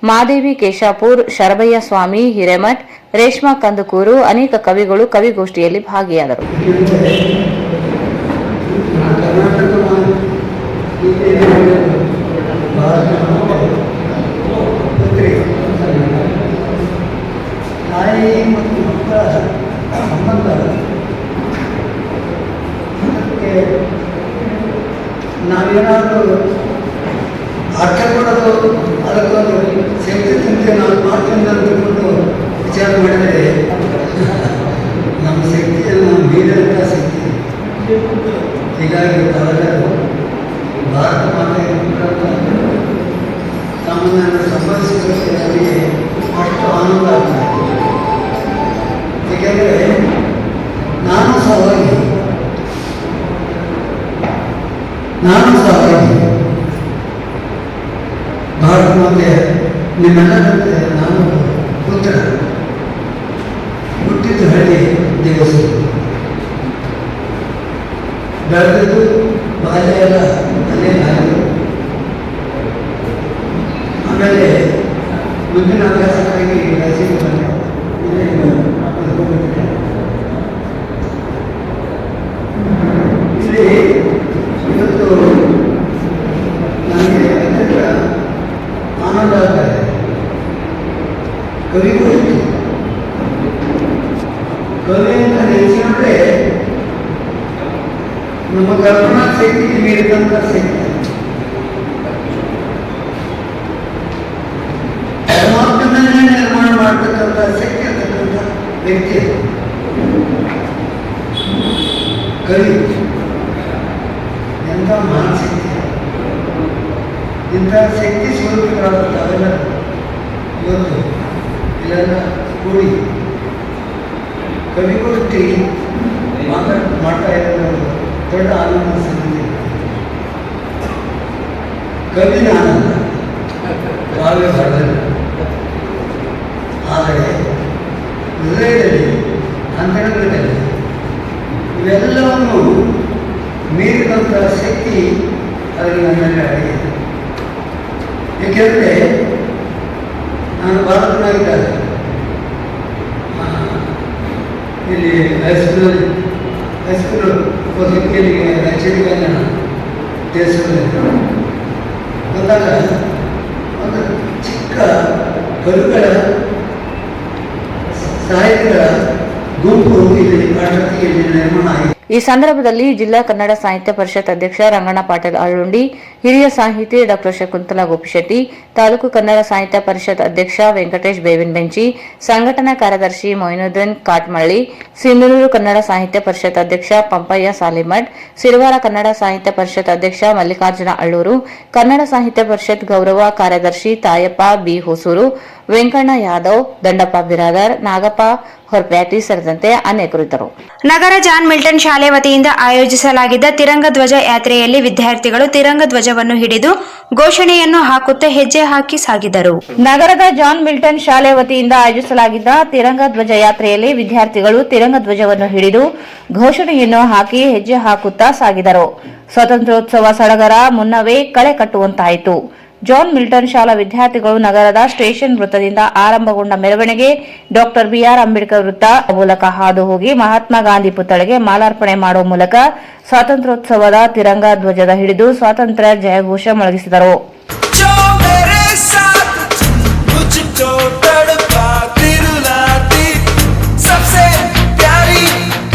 ಮಾದೇವಿ ಕೇಶಾಪುರ್, ಶರಭಯ್ಯ ಸ್ವಾಮಿ, ಹಿರೇಮಠ್, ರೇಷ್ಮಾ ಕಂದುಕೂರು, ಅನೇಕ ಕವಿಗಳು ಕವಿಗೋಷ್ಠಿಯಲ್ಲಿ ಭಾಗಿಯಾದರು. ತಾಯಿ ಮತ್ತು ಮಕ್ಕಳ ಸಂಬಂಧ ಅದಕ್ಕೆ ನಾವೇನಾದರೂ ಅರ್ಥ ಕೊಡೋದು, ಅದಕ್ಕೊಂದು ಶಕ್ತಿ ಚಿಂತೆ ನಾವು ಮಾಡ್ತೀನಿ ಅಂತಕೊಂಡು ವಿಚಾರ ಮಾಡಿದರೆ ನಮ್ಮ ಶಕ್ತಿಯನ್ನು ಮೀರಿದಂಥ ಶಕ್ತಿ. ಹೀಗಾಗಿ ತಾವೆಲ್ಲರೂ ಭಾರತ ಮಾತೆಯ ತಮ್ಮನ್ನು ಸಂಭವಿಸಿದರೆ ನಮಗೆ ಅಷ್ಟು ಆನಂದ ಆಗ್ತದೆ. ಏಕೆಂದರೆ ನಾನು ಸಹವಾಗಿ ಭಾರತ ಮಾತೆ ನಿಮ್ಮೆಲ್ಲರಂತೆ ನಾನು ಪುತ್ರ, ಹುಟ್ಟಿದ್ದು ಹಳ್ಳಿ ದೇವಸ, ಬೆಳೆದದ್ದು ಬಾಲ್ಯ ಎಲ್ಲ ಅಲ್ಲೇ ಆಗಿದೆ. ಆಮೇಲೆ ಮುಂದಿನ ಅಭ್ಯಾಸಕ್ಕಾಗಿ ರೈಸಿಗೆ ಬಂದೆ. ಇಲ್ಲಿ ಇವತ್ತು ನನಗೆ ಅತ್ಯಂತ ಆನಂದ ಆಗ್ತದೆ. ಕವಿಗೋಷ್ಠಿ, ಕವಿ ಅಂತ ನೆನೆಸಿಕೊಂಡ್ರೆ ನಮ್ಮ ಕಲ್ಪನಾ ಶಕ್ತಿಗೆ ಮೀರಿದಂಥ ಶಕ್ತಿ. ಪರಮಾತ್ಮನನ್ನೇ ನಿರ್ಮಾಣ ಮಾಡತಕ್ಕಂಥ ಶಕ್ತಿ ಅಂತಕ್ಕಂಥ ವ್ಯಕ್ತಿ ಕವಿ. ಎಂಥ ಮಹಾನ್ ಶಕ್ತಿ! ಇಂಥ ಶಕ್ತಿ ಸ್ವರೂಪಗಳಾದ ತಾವೆಲ್ಲ ಇವತ್ತು ಇಲ್ಲೆಲ್ಲ ಕೂಡಿ ಕವಿಗೋಷ್ಠಿ ಮಾಡ್ತಾ ಇರೋದು ದೊಡ್ಡ ಆನಂದ ಸಂಗತಿ. ಕವಿನ ಆನಂದ, ಕಾವ್ಯ ಬರಲಿಲ್ಲ, ಆದರೆ ಹೃದಯದಲ್ಲಿ, ಅಂತರಂಗದಲ್ಲಿ ಇವೆಲ್ಲವನ್ನು ಮೀರಿದಂಥ ಶಕ್ತಿ ಅದರಲ್ಲಿ ನನ್ನಲ್ಲಿ ಅಡಗಿದೆ. ಏಕೆಂದರೆ ನಾನು ಬಾಲಕನಾಗಿದ್ದಾಗ ಇಲ್ಲಿ ಹೈಸ್ಕೂಲ್ ಓದಲಿಕ್ಕೆ ರಾಯಚೂರಿಗೆ ನಾನು ದೇಶದಲ್ಲಿ ಬಂದಾಗ ಒಂದು ಚಿಕ್ಕ ಕವಿಗಳ ಸಾಹಿತ್ಯಗಳ ಗುಂಪು ಇಲ್ಲಿ ಪಾಠಕ್ಕೆ ನಿರ್ಮಾಣ ಆಗಿದೆ. ಈ ಸಂದರ್ಭದಲ್ಲಿ ಜಿಲ್ಲಾ ಕನ್ನಡ ಸಾಹಿತ್ಯ ಪರಿಷತ್ ಅಧ್ಯಕ್ಷ ರಂಗಣ್ಣ ಪಾಟೀಲ್ ಅಳ್ಳುಂಡಿ, ಹಿರಿಯ ಸಾಹಿತಿ ಡಾ ಶಕುಂತಲಾ ಗೋಪಿಶೆಟ್ಟಿ, ತಾಲೂಕು ಕನ್ನಡ ಸಾಹಿತ್ಯ ಪರಿಷತ್ ಅಧ್ಯಕ್ಷ ವೆಂಕಟೇಶ್ ಬೇವಿನ ಬೆಂಚಿ, ಸಂಘಟನಾ ಕಾರ್ಯದರ್ಶಿ ಮೊಯಿನುದ್ದೀನ್ ಕಾಟ್ಮಳ್ಳಿ, ಸಿಂಧನೂರು ಕನ್ನಡ ಸಾಹಿತ್ಯ ಪರಿಷತ್ ಅಧ್ಯಕ್ಷ ಪಂಪಯ್ಯ ಸಾಲಿಮಠ್, ಸಿರವಾರ ಕನ್ನಡ ಸಾಹಿತ್ಯ ಪರಿಷತ್ ಅಧ್ಯಕ್ಷ ಮಲ್ಲಿಕಾರ್ಜುನ ಅಳ್ಳೂರು, ಕನ್ನಡ ಸಾಹಿತ್ಯ ಪರಿಷತ್ ಗೌರವ ಕಾರ್ಯದರ್ಶಿ ತಾಯಪ್ಪ ಬಿ ಹೊಸೂರು, ವೆಂಕಣ್ಣ ಯಾದವ್, ದಂಡಪ್ಪ ಬಿರಾದರ್, ನಾಗಪ್ಪ ಹೊರಪ್ಯಾಟಿ ಸೇರಿದಂತೆ ಅನೇಕರಿದ್ದರು. ನಗರ ಜಾನ್ ಮಿಲ್ಟನ್ ಶಾಲೆ ವತಿಯಿಂದ ಆಯೋಜಿಸಲಾಗಿದ್ದ ತಿರಂಗ ಧ್ವಜ ಯಾತ್ರೆಯಲ್ಲಿ ವಿದ್ಯಾರ್ಥಿಗಳು ತಿರಂಗ ಧ್ವಜವನ್ನು ಹಿಡಿದು ಘೋಷಣೆಯನ್ನು ಹಾಕುತ್ತಾ ಹೆಜ್ಜೆ ಹಾಕಿ ಸಾಗಿದರು. ನಗರದ ಜಾನ್ ಮಿಲ್ಟನ್ ಶಾಲೆ ವತಿಯಿಂದ ಆಯೋಜಿಸಲಾಗಿದ್ದ ತಿರಂಗ ಧ್ವಜ ಯಾತ್ರೆಯಲ್ಲಿ ವಿದ್ಯಾರ್ಥಿಗಳು ತಿರಂಗ ಧ್ವಜವನ್ನು ಹಿಡಿದು ಘೋಷಣೆಯನ್ನು ಹಾಕಿ ಹೆಜ್ಜೆ ಹಾಕುತ್ತಾ ಸಾಗಿದರು. ಸ್ವಾತಂತ್ರ್ಯೋತ್ಸವ ಸಡಗರ ಮುನ್ನವೇ ಕಳೆ ಕಟ್ಟುವಂತಾಯಿತು. ಜಾನ್ ಮಿಲ್ಟನ್ ಶಾಲಾ ವಿದ್ಯಾರ್ಥಿಗಳು ನಗರದ ಸ್ಟೇಷನ್ ವೃತ್ತದಿಂದ ಆರಂಭಗೊಂಡ ಮೆರವಣಿಗೆ ಡಾಕ್ಟರ್ ಬಿಆರ್ ಅಂಬೇಡ್ಕರ್ ವೃತ್ತ ಮೂಲಕ ಹಾದು ಹೋಗಿ ಮಹಾತ್ಮ ಗಾಂಧಿ ಪುತ್ಥಳಿಗೆ ಮಾಲಾರ್ಪಣೆ ಮಾಡುವ ಮೂಲಕ ಸ್ವಾತಂತ್ರ್ಯೋತ್ಸವದ ತಿರಂಗ ಧ್ವಜದ ಹಿಡಿದು ಸ್ವಾತಂತ್ರ್ಯ ಜಯಘೋಷ ಮೊಳಗಿಸಿದರು. जो मेरे साथ मुझको तड़पा दिलाती सबसे प्यारी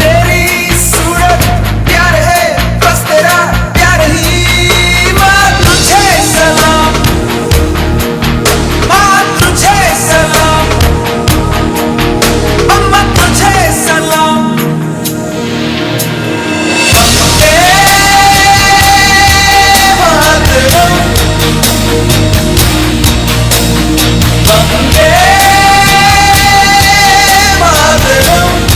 तेरी सूरत प्यार है बस तेरा प्यार ही माँ तुझे सलाम माँ तुझे सलाम अम्मा तुझे सलाम वंदे मातरम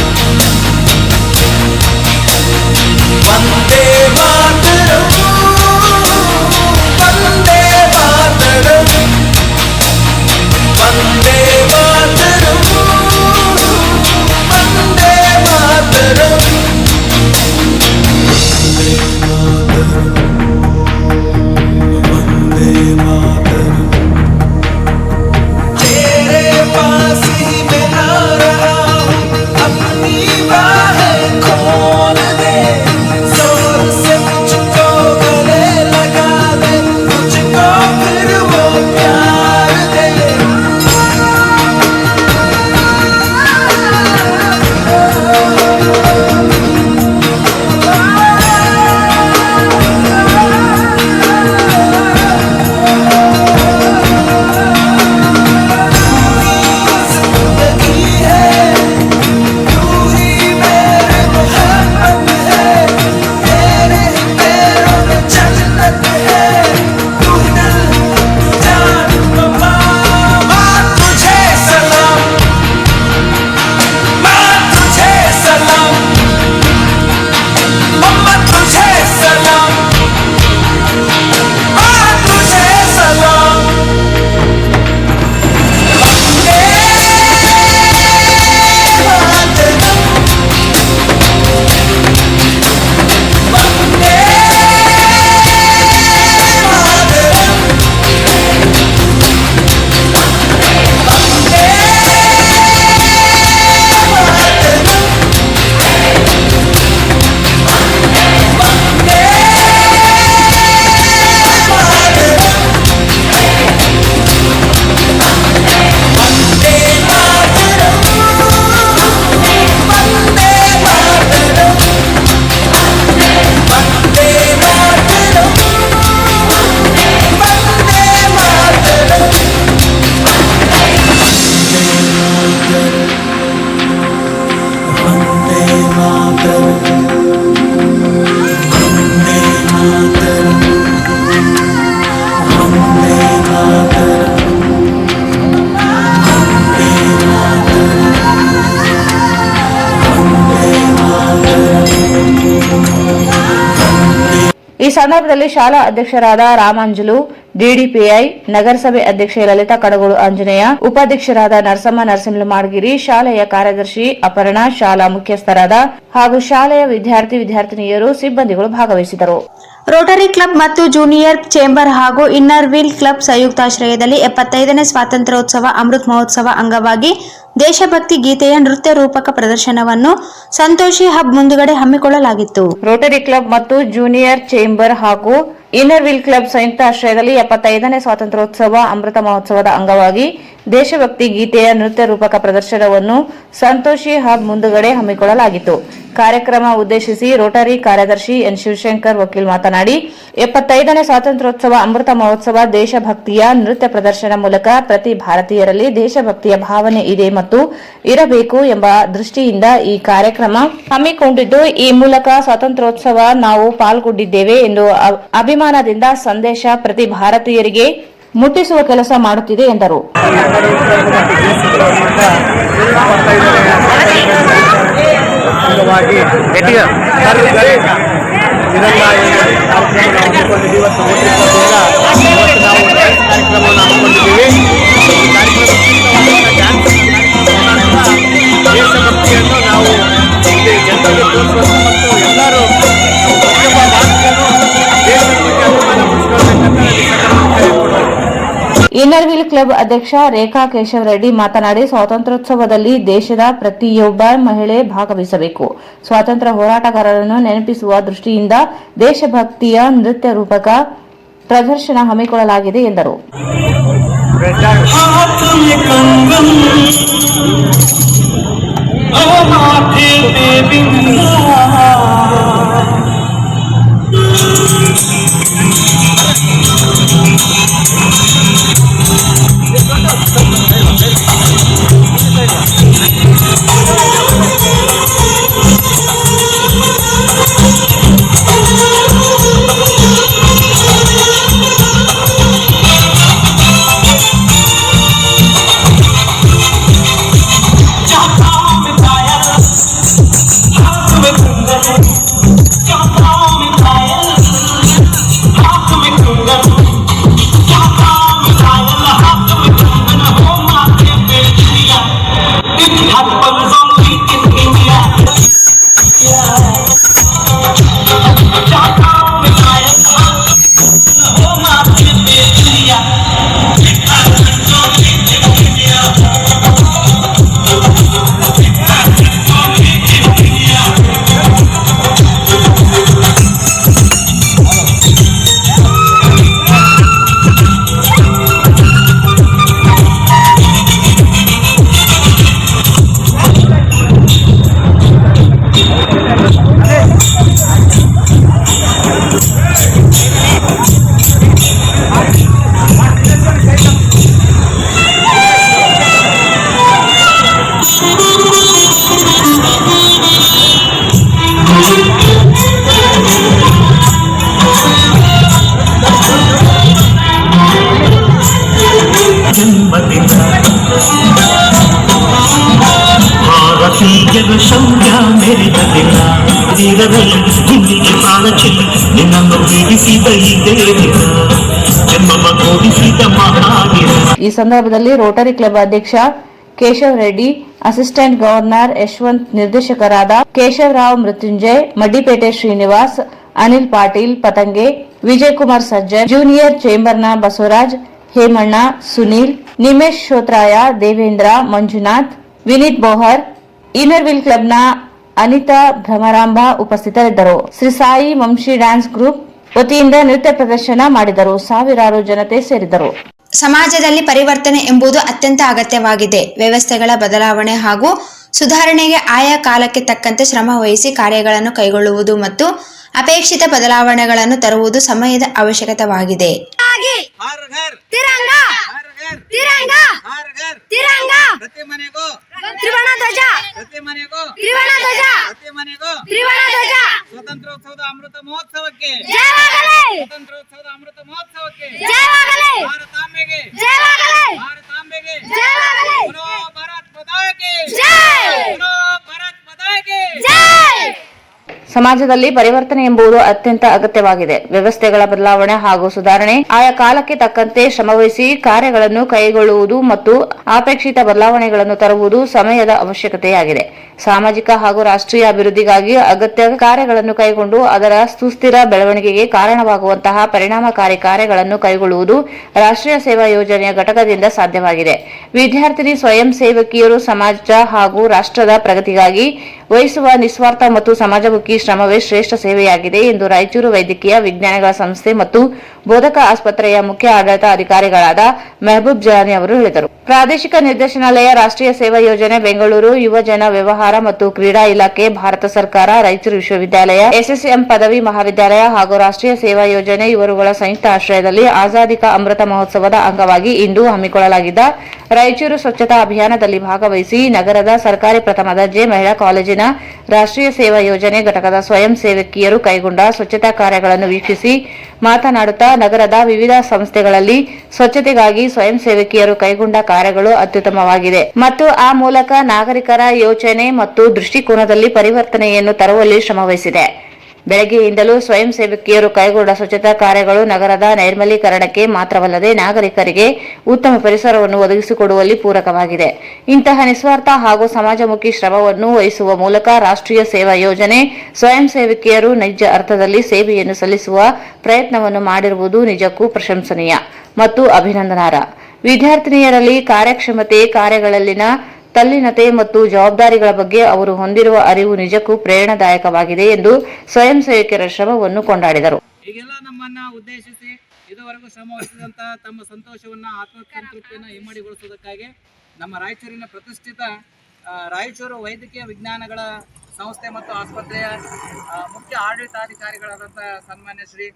वंदे मातरम वंदे मातरम वंदे मातरम वंदे मातरम तेरे पास ही मैं आ रहा हूँ अपनी बाहें खोल दे जोर से मुझको गले लगा दे मुझको फिर वो प्यार दे जिंदगी है तू ही मेरे मोहब्बत है तेरे ही पैरों में जन्नत है तू ही दिल जान माँ तुझे सलाम माँ तुझे सलाम अम्मा तुझे सलाम माँ तुझे सलाम ಈ ಸಂದರ್ಭದಲ್ಲಿ ಶಾಲಾ ಅಧ್ಯಕ್ಷರಾದ ರಾಮಾಂಜಲು, ಡಿಡಿಪಿಐ, ನಗರಸಭೆ ಅಧ್ಯಕ್ಷೆ ಲಲಿತಾ ಕಡಗೋಳು ಆಂಜನೇಯ, ಉಪಾಧ್ಯಕ್ಷರಾದ ನರಸಮ್ಮ ನರಸಿಂಹ ಮಾಡಗಿರಿ, ಶಾಲೆಯ ಕಾರ್ಯದರ್ಶಿ ಅಪರ್ಣಾ, ಶಾಲಾ ಮುಖ್ಯಸ್ಥರಾದ ಹಾಗೂ ಶಾಲೆಯ ವಿದ್ಯಾರ್ಥಿನಿಯರು, ಸಿಬ್ಬಂದಿಗಳು ಭಾಗವಹಿಸಿದರು. ರೋಟರಿ ಕ್ಲಬ್ ಮತ್ತು ಜೂನಿಯರ್ ಚೇಂಬರ್ ಹಾಗೂ ಇನ್ನರ್ ವೀಲ್ ಕ್ಲಬ್ ಸಂಯುಕ್ತಾಶ್ರಯದಲ್ಲಿ 75ನೇ ಸ್ವಾತಂತ್ರ್ಯೋತ್ಸವ ಅಮೃತ್ ಮಹೋತ್ಸವ ಅಂಗವಾಗಿ ದೇಶಭಕ್ತಿ ಗೀತೆಯ ನೃತ್ಯ ರೂಪಕ ಪ್ರದರ್ಶನವನ್ನು ಸಂತೋಷಿ ಹಬ್ ಮುಂದುಗಡೆ ಹಮ್ಮಿಕೊಳ್ಳಲಾಗಿತ್ತು. ರೋಟರಿ ಕ್ಲಬ್ ಮತ್ತು ಜೂನಿಯರ್ ಚೇಂಬರ್ ಹಾಗೂ ಇನ್ನರ್ ವೀಲ್ ಕ್ಲಬ್ ಸಂಯುಕ್ತ ಆಶ್ರಯದಲ್ಲಿ 75ನೇ ಸ್ವಾತಂತ್ರ್ಯೋತ್ಸವ ಅಮೃತ ಮಹೋತ್ಸವದ ಅಂಗವಾಗಿ ದೇಶಭಕ್ತಿ ಗೀತೆಯ ನೃತ್ಯ ರೂಪಕ ಪ್ರದರ್ಶನವನ್ನು ಸಂತೋಷಿ ಹಬ್ ಮುಂದುಗಡೆ ಹಮ್ಮಿಕೊಳ್ಳಲಾಗಿತ್ತು. ಕಾರ್ಯಕ್ರಮ ಉದ್ದೇಶಿಸಿ ರೋಟರಿ ಕಾರ್ಯದರ್ಶಿ ಎನ್ ಶಿವಶಂಕರ್ ವಕೀಲ್ ಮಾತನಾಡಿ, 75ನೇ ಸ್ವಾತಂತ್ರ್ಯೋತ್ಸವ ಅಮೃತ ಮಹೋತ್ಸವ ದೇಶಭಕ್ತಿಯ ನೃತ್ಯ ಪ್ರದರ್ಶನ ಮೂಲಕ ಪ್ರತಿ ಭಾರತೀಯರಲ್ಲಿ ದೇಶಭಕ್ತಿಯ ಭಾವನೆ ಇದೆ ಮತ್ತು ಇರಬೇಕು ಎಂಬ ದೃಷ್ಟಿಯಿಂದ ಈ ಕಾರ್ಯಕ್ರಮ ಹಮ್ಮಿಕೊಂಡಿದ್ದು, ಈ ಮೂಲಕ ಸ್ವಾತಂತ್ರ್ಯೋತ್ಸವ ನಾವು ಪಾಲ್ಗೊಂಡಿದ್ದೇವೆ ಎಂದು ಅಭಿಮಾನದಿಂದ ಸಂದೇಶ ಪ್ರತಿ ಭಾರತೀಯರಿಗೆ ಮುಟ್ಟಿಸುವ ಕೆಲಸ ಮಾಡುತ್ತಿದೆ ಎಂದರು. ದೇಶಭಕ್ತಿಯನ್ನು ನಾವು ಜನರಿಗೆ ತೋರಿಸಬೇಕು ಮತ್ತು ಎಲ್ಲರೂ ಇನ್ನರ್ವಿಲ್ ಕ್ಲಬ್ ಅಧ್ಯಕ್ಷ ರೇಖಾ ಕೇಶವ ರೆಡ್ಡಿ ಮಾತನಾಡಿ, ಸ್ವಾತಂತ್ರ್ಯೋತ್ಸವದಲ್ಲಿ ದೇಶದ ಪ್ರತಿಯೊಬ್ಬ ಮಹಿಳೆ ಭಾಗವಹಿಸಬೇಕು. ಸ್ವಾತಂತ್ರ್ಯ ಹೋರಾಟಗಾರರನ್ನು ನೆನಪಿಸುವ ದೃಷ್ಟಿಯಿಂದ ದೇಶಭಕ್ತಿಯ ನೃತ್ಯ ರೂಪಕ ಪ್ರದರ್ಶನ ಹಮ್ಮಿಕೊಳ್ಳಲಾಗಿದೆ ಎಂದರು. ಈ ಸಂದರ್ಭದಲ್ಲಿ ರೋಟರಿ ಕ್ಲಬ್ ಅಧ್ಯಕ್ಷ ಕೇಶವ್ ರೆಡ್ಡಿ, ಅಸಿಸ್ಟೆಂಟ್ ಗವರ್ನರ್ ಯಶವಂತ್, ನಿರ್ದೇಶಕರಾದ ಕೇಶವರಾವ್ ಮೃತ್ಯುಂಜಯ್, ಮಡ್ಡಿಪೇಟೆ ಶ್ರೀನಿವಾಸ್, ಅನಿಲ್ ಪಾಟೀಲ್ ಪತಂಗೆ, ವಿಜಯ್ ಕುಮಾರ್ ಸಜ್ಜನ್, ಜೂನಿಯರ್ ಚೇಂಬರ್ನ ಬಸವರಾಜ್, ಹೇಮಣ್ಣ, ಸುನೀಲ್, ನಿಮೇಶ್ ಶೋತ್ರಾಯ, ದೇವೇಂದ್ರ, ಮಂಜುನಾಥ್, ವಿನೀತ್ ಬೋಹರ್, ಇನ್ನರ್ವಿಲ್ ಕ್ಲಬ್ನ ಅನಿತಾ ಭ್ರಮರಾಂಬ ಉಪಸ್ಥಿತರಿದ್ದರು. ಶ್ರೀ ಸಾಯಿ ವಂಶಿ ಡ್ಯಾನ್ಸ್ ಗ್ರೂಪ್ ವತಿಯಿಂದ ನೃತ್ಯ ಪ್ರದರ್ಶನ ಮಾಡಿದರು. ಸಾವಿರಾರು ಜನತೆ ಸೇರಿದರು. ಸಮಾಜದಲ್ಲಿ ಪರಿವರ್ತನೆ ಎಂಬುದು ಅತ್ಯಂತ ಅಗತ್ಯವಾಗಿದೆ. ವ್ಯವಸ್ಥೆಗಳ ಬದಲಾವಣೆ ಹಾಗೂ ಸುಧಾರಣೆಗೆ ಆಯಾ ಕಾಲಕ್ಕೆ ತಕ್ಕಂತೆ ಶ್ರಮ ವಹಿಸಿ ಕಾರ್ಯಗಳನ್ನು ಕೈಗೊಳ್ಳುವುದು ಮತ್ತು ಅಪೇಕ್ಷಿತ ಬದಲಾವಣೆಗಳನ್ನು ತರುವುದು ಸಮಯದ ಅವಶ್ಯಕತೆಯಾಗಿದೆ. ಸ್ವಾತಂತ್ರ್ಯೋತ್ಸವದ ಅಮೃತ ಮಹೋತ್ಸವಕ್ಕೆ ಭಾರತಾಂಬೆಗೆ ಭಾರತ್ ಮಾತಾಗೆ ಸಮಾಜದಲ್ಲಿ ಪರಿವರ್ತನೆ ಎಂಬುದು ಅತ್ಯಂತ ಅಗತ್ಯವಾಗಿದೆ. ವ್ಯವಸ್ಥೆಗಳ ಬದಲಾವಣೆ ಹಾಗೂ ಸುಧಾರಣೆ ಆಯಾ ಕಾಲಕ್ಕೆ ತಕ್ಕಂತೆ ಶ್ರಮವಹಿಸಿ ಕಾರ್ಯಗಳನ್ನು ಕೈಗೊಳ್ಳುವುದು ಮತ್ತು ಅಪೇಕ್ಷಿತ ಬದಲಾವಣೆಗಳನ್ನು ತರುವುದು ಸಮಯದ ಅವಶ್ಯಕತೆಯಾಗಿದೆ. ಸಾಮಾಜಿಕ ಹಾಗೂ ರಾಷ್ಟ್ರೀಯ ಅಭಿವೃದ್ಧಿಗಾಗಿ ಅಗತ್ಯ ಕಾರ್ಯಗಳನ್ನು ಕೈಗೊಂಡು ಅದರ ಸುಸ್ಥಿರ ಬೆಳವಣಿಗೆಗೆ ಕಾರಣವಾಗುವಂತಹ ಪರಿಣಾಮಕಾರಿ ಕಾರ್ಯಗಳನ್ನು ಕೈಗೊಳ್ಳುವುದು ರಾಷ್ಟ್ರೀಯ ಸೇವಾ ಯೋಜನೆಯ ಘಟಕದಿಂದ ಸಾಧ್ಯವಾಗಿದೆ. ವಿದ್ಯಾರ್ಥಿನಿ ಸ್ವಯಂ ಸೇವಕಿಯರು ಸಮಾಜ ಹಾಗೂ ರಾಷ್ಟ್ರದ ಪ್ರಗತಿಗಾಗಿ ವಹಿಸುವ ನಿಸ್ವಾರ್ಥ ಮತ್ತು ಸಮಾಜಮುಖಿ ಶ್ರಮವೇ ಶ್ರೇಷ್ಠ ಸೇವೆಯಾಗಿದೆ ಎಂದು ರಾಯಚೂರು ವೈದ್ಯಕೀಯ ವಿಜ್ಞಾನಗಳ ಸಂಸ್ಥೆ ಮತ್ತು ಬೋಧಕ ಆಸ್ಪತ್ರೆಯ ಮುಖ್ಯ ಆಡಳಿತ ಅಧಿಕಾರಿಗಳಾದ ಮೆಹಬೂಬ್ ಜಲಾನಿ ಅವರು ಹೇಳಿದರು. ಪ್ರಾದೇಶಿಕ ನಿರ್ದೇಶನಾಲಯ, ರಾಷ್ಟ್ರೀಯ ಸೇವಾ ಯೋಜನೆ, ಬೆಂಗಳೂರು ಯುವಜನ ವ್ಯವಹಾರ ಮತ್ತು ಕ್ರೀಡಾ ಇಲಾಖೆ, ಭಾರತ ಸರ್ಕಾರ, ರಾಯಚೂರು ವಿಶ್ವವಿದ್ಯಾಲಯ, ಎಸ್ಎಸ್ಎಂ ಪದವಿ ಮಹಾವಿದ್ಯಾಲಯ ಹಾಗೂ ರಾಷ್ಟ್ರೀಯ ಸೇವಾ ಯೋಜನೆ ಇವರುಗಳ ಸಂಯುಕ್ತ ಆಶ್ರಯದಲ್ಲಿ ಆಜಾದಿ ಕಾ ಅಮೃತ ಮಹೋತ್ಸವದ ಅಂಗವಾಗಿ ಇಂದು ಹಮ್ಮಿಕೊಳ್ಳಲಾಗಿದ್ದ ರಾಯಚೂರು ಸ್ವಚ್ಛತಾ ಅಭಿಯಾನದಲ್ಲಿ ಭಾಗವಹಿಸಿ ನಗರದ ಸರ್ಕಾರಿ ಪ್ರಥಮ ದರ್ಜೆ ಮಹಿಳಾ ಕಾಲೇಜಿನ ರಾಷ್ಟ್ರೀಯ ಸೇವಾ ಯೋಜನೆ ಘಟಕದ ಸ್ವಯಂ ಸೇವಕಿಯರು ಕೈಗೊಂಡ ಸ್ವಚ್ಛತಾ ಕಾರ್ಯಗಳನ್ನು ವೀಕ್ಷಿಸಿ ಮಾತನಾಡುತ್ತಾ ನಗರದ ವಿವಿಧ ಸಂಸ್ಥೆಗಳಲ್ಲಿ ಸ್ವಚ್ಛತೆಗಾಗಿ ಸ್ವಯಂ ಸೇವಕಿಯರು ಕೈಗೊಂಡ ಕಾರ್ಯಗಳು ಅತ್ಯುತ್ತಮವಾಗಿದೆ ಮತ್ತು ಆ ಮೂಲಕ ನಾಗರಿಕರ ಯೋಚನೆ ಮತ್ತು ದೃಷ್ಟಿಕೋನದಲ್ಲಿ ಪರಿವರ್ತನೆಯನ್ನು ತರುವಲ್ಲಿ ಶ್ರಮವಹಿಸಿದೆ. ಬೆಳಗ್ಗೆಯಿಂದಲೂ ಸ್ವಯಂ ಸೇವಕಿಯರು ಕೈಗೊಂಡ ಸ್ವಚ್ಛತಾ ಕಾರ್ಯಗಳು ನಗರದ ನೈರ್ಮಲೀಕರಣಕ್ಕೆ ಮಾತ್ರವಲ್ಲದೆ ನಾಗರಿಕರಿಗೆ ಉತ್ತಮ ಪರಿಸರವನ್ನು ಒದಗಿಸಿಕೊಡುವಲ್ಲಿ ಪೂರಕವಾಗಿದೆ. ಇಂತಹ ನಿಸ್ವಾರ್ಥ ಹಾಗೂ ಸಮಾಜಮುಖಿ ಶ್ರಮವನ್ನು ವಹಿಸುವ ಮೂಲಕ ರಾಷ್ಟ್ರೀಯ ಸೇವಾ ಯೋಜನೆ ಸ್ವಯಂ ಸೇವಕಿಯರು ನಿಜ ಅರ್ಥದಲ್ಲಿ ಸೇವೆಯನ್ನು ಸಲ್ಲಿಸುವ ಪ್ರಯತ್ನವನ್ನು ಮಾಡಿರುವುದು ನಿಜಕ್ಕೂ ಪ್ರಶಂಸನೀಯ ಮತ್ತು ಅಭಿನಂದನಾರ್ಹ. ವಿದ್ಯಾರ್ಥಿನಿಯರಲ್ಲಿ ಕಾರ್ಯಕ್ಷಮತೆ, ಕಾರ್ಯಗಳಲ್ಲಿನ ತಲ್ಲೀನತೆ ಮತ್ತು ಜವಾಬ್ದಾರಿಗಳ ಬಗ್ಗೆ ಅವರು ಹೊಂದಿರುವ ಅರಿವು ನಿಜಕ್ಕೂ ಪ್ರೇರಣಾದಾಯಕವಾಗಿದೆ ಎಂದು ಸ್ವಯಂ ಸೇವಕಿಯರ ಶ್ರಮವನ್ನು ಕೊಂಡಾಡಿದರು. ಈಗೆಲ್ಲ ನಮ್ಮನ್ನ ಉದ್ದೇಶಿಸಿ ಇದುವರೆಗೂ ಶ್ರಮ ವಹಿಸಿದಂತಹ ತಮ್ಮ ಸಂತೋಷವನ್ನ ಆತ್ಮಸಂತೃಪ್ತಿಯನ್ನು ಇಮ್ಮಡಿಗೊಳಿಸುವುದಕ್ಕಾಗಿ ನಮ್ಮ ರಾಯಚೂರಿನ ಪ್ರತಿಷ್ಠಿತ ರಾಯಚೂರು ವೈದ್ಯಕೀಯ ವಿಜ್ಞಾನಗಳ ಸಂಸ್ಥೆ ಮತ್ತು ಆಸ್ಪತ್ರೆಯ ಮುಖ್ಯ ಆಡಳಿತಾಧಿಕಾರಿಗಳಾದಂಥ ಸನ್ಮಾನ್ಯ ಶ್ರೀ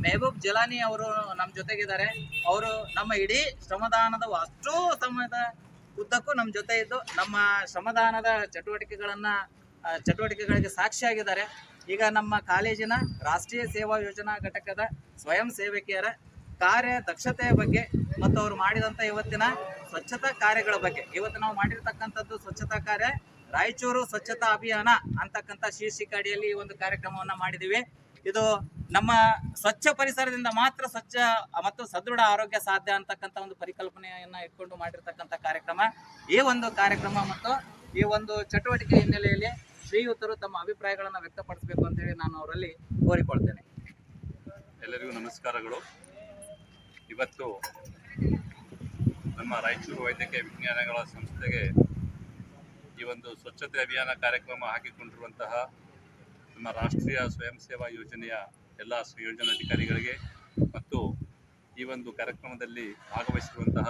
ಮೆಹಬೂಬ್ ಜಲಾನಿ ಅವರು ನಮ್ಮ ಜೊತೆಗಿದ್ದಾರೆ. ಅವರು ನಮ್ಮ ಇಡೀ ಶ್ರಮದಾನದ ಅಷ್ಟೂ ಸಮಯದ ಉದ್ದಕ್ಕೂ ನಮ್ಮ ಜೊತೆ ಇದ್ದು ನಮ್ಮ ಶ್ರಮದಾನದ ಚಟುವಟಿಕೆಗಳಿಗೆ ಸಾಕ್ಷಿಯಾಗಿದ್ದಾರೆ. ಈಗ ನಮ್ಮ ಕಾಲೇಜಿನ ರಾಷ್ಟ್ರೀಯ ಸೇವಾ ಯೋಜನಾ ಘಟಕದ ಸ್ವಯಂ ಸೇವಕಿಯರ ಕಾರ್ಯ ದಕ್ಷತೆಯ ಬಗ್ಗೆ ಮತ್ತು ಅವರು ಮಾಡಿದಂಥ ಇವತ್ತಿನ ಸ್ವಚ್ಛತಾ ಕಾರ್ಯಗಳ ಬಗ್ಗೆ, ಇವತ್ತು ನಾವು ಮಾಡಿರ್ತಕ್ಕಂಥದ್ದು ಸ್ವಚ್ಛತಾ ಕಾರ್ಯ ರಾಯಚೂರು ಸ್ವಚ್ಛತಾ ಅಭಿಯಾನ ಅಂತಕ್ಕಂಥ ಶೀರ್ಷಿಕೆ ಅಡಿಯಲ್ಲಿ ಈ ಒಂದು ಕಾರ್ಯಕ್ರಮವನ್ನು ಮಾಡಿದ್ದೀವಿ. ಇದು ನಮ್ಮ ಸ್ವಚ್ಛ ಪರಿಸರದಿಂದ ಮಾತ್ರ ಸ್ವಚ್ಛ ಮತ್ತು ಸದೃಢ ಆರೋಗ್ಯ ಸಾಧ್ಯ ಅಂತಕ್ಕಂಥ ಒಂದು ಪರಿಕಲ್ಪನೆಯನ್ನ ಇಟ್ಕೊಂಡು ಮಾಡಿರ್ತಕ್ಕಂಥ ಕಾರ್ಯಕ್ರಮ. ಈ ಒಂದು ಕಾರ್ಯಕ್ರಮ ಮತ್ತು ಈ ಒಂದು ಚಟುವಟಿಕೆ ಹಿನ್ನೆಲೆಯಲ್ಲಿ ಶ್ರೀಯುತರು ತಮ್ಮ ಅಭಿಪ್ರಾಯಗಳನ್ನು ವ್ಯಕ್ತಪಡಿಸಬೇಕು ಅಂತೇಳಿ ನಾನು ಅವರಲ್ಲಿ ಕೋರಿಕೊಳ್ತೇನೆ. ಎಲ್ಲರಿಗೂ ನಮಸ್ಕಾರಗಳು. ಇವತ್ತು ನಮ್ಮ ರಾಯಚೂರು ವೈದ್ಯಕೀಯ ವಿಜ್ಞಾನಗಳ ಸಂಸ್ಥೆಗೆ ಈ ಒಂದು ಸ್ವಚ್ಛತೆ ಅಭಿಯಾನ ಕಾರ್ಯಕ್ರಮ ಹಾಕಿಕೊಂಡಿರುವಂತಹ ನಮ್ಮ ರಾಷ್ಟ್ರೀಯ ಸ್ವಯಂ ಸೇವಾ ಯೋಜನೆಯ ಎಲ್ಲ ಯೋಜನಾಧಿಕಾರಿಗಳಿಗೆ ಮತ್ತು ಈ ಒಂದು ಕಾರ್ಯಕ್ರಮದಲ್ಲಿ ಭಾಗವಹಿಸಿರುವಂತಹ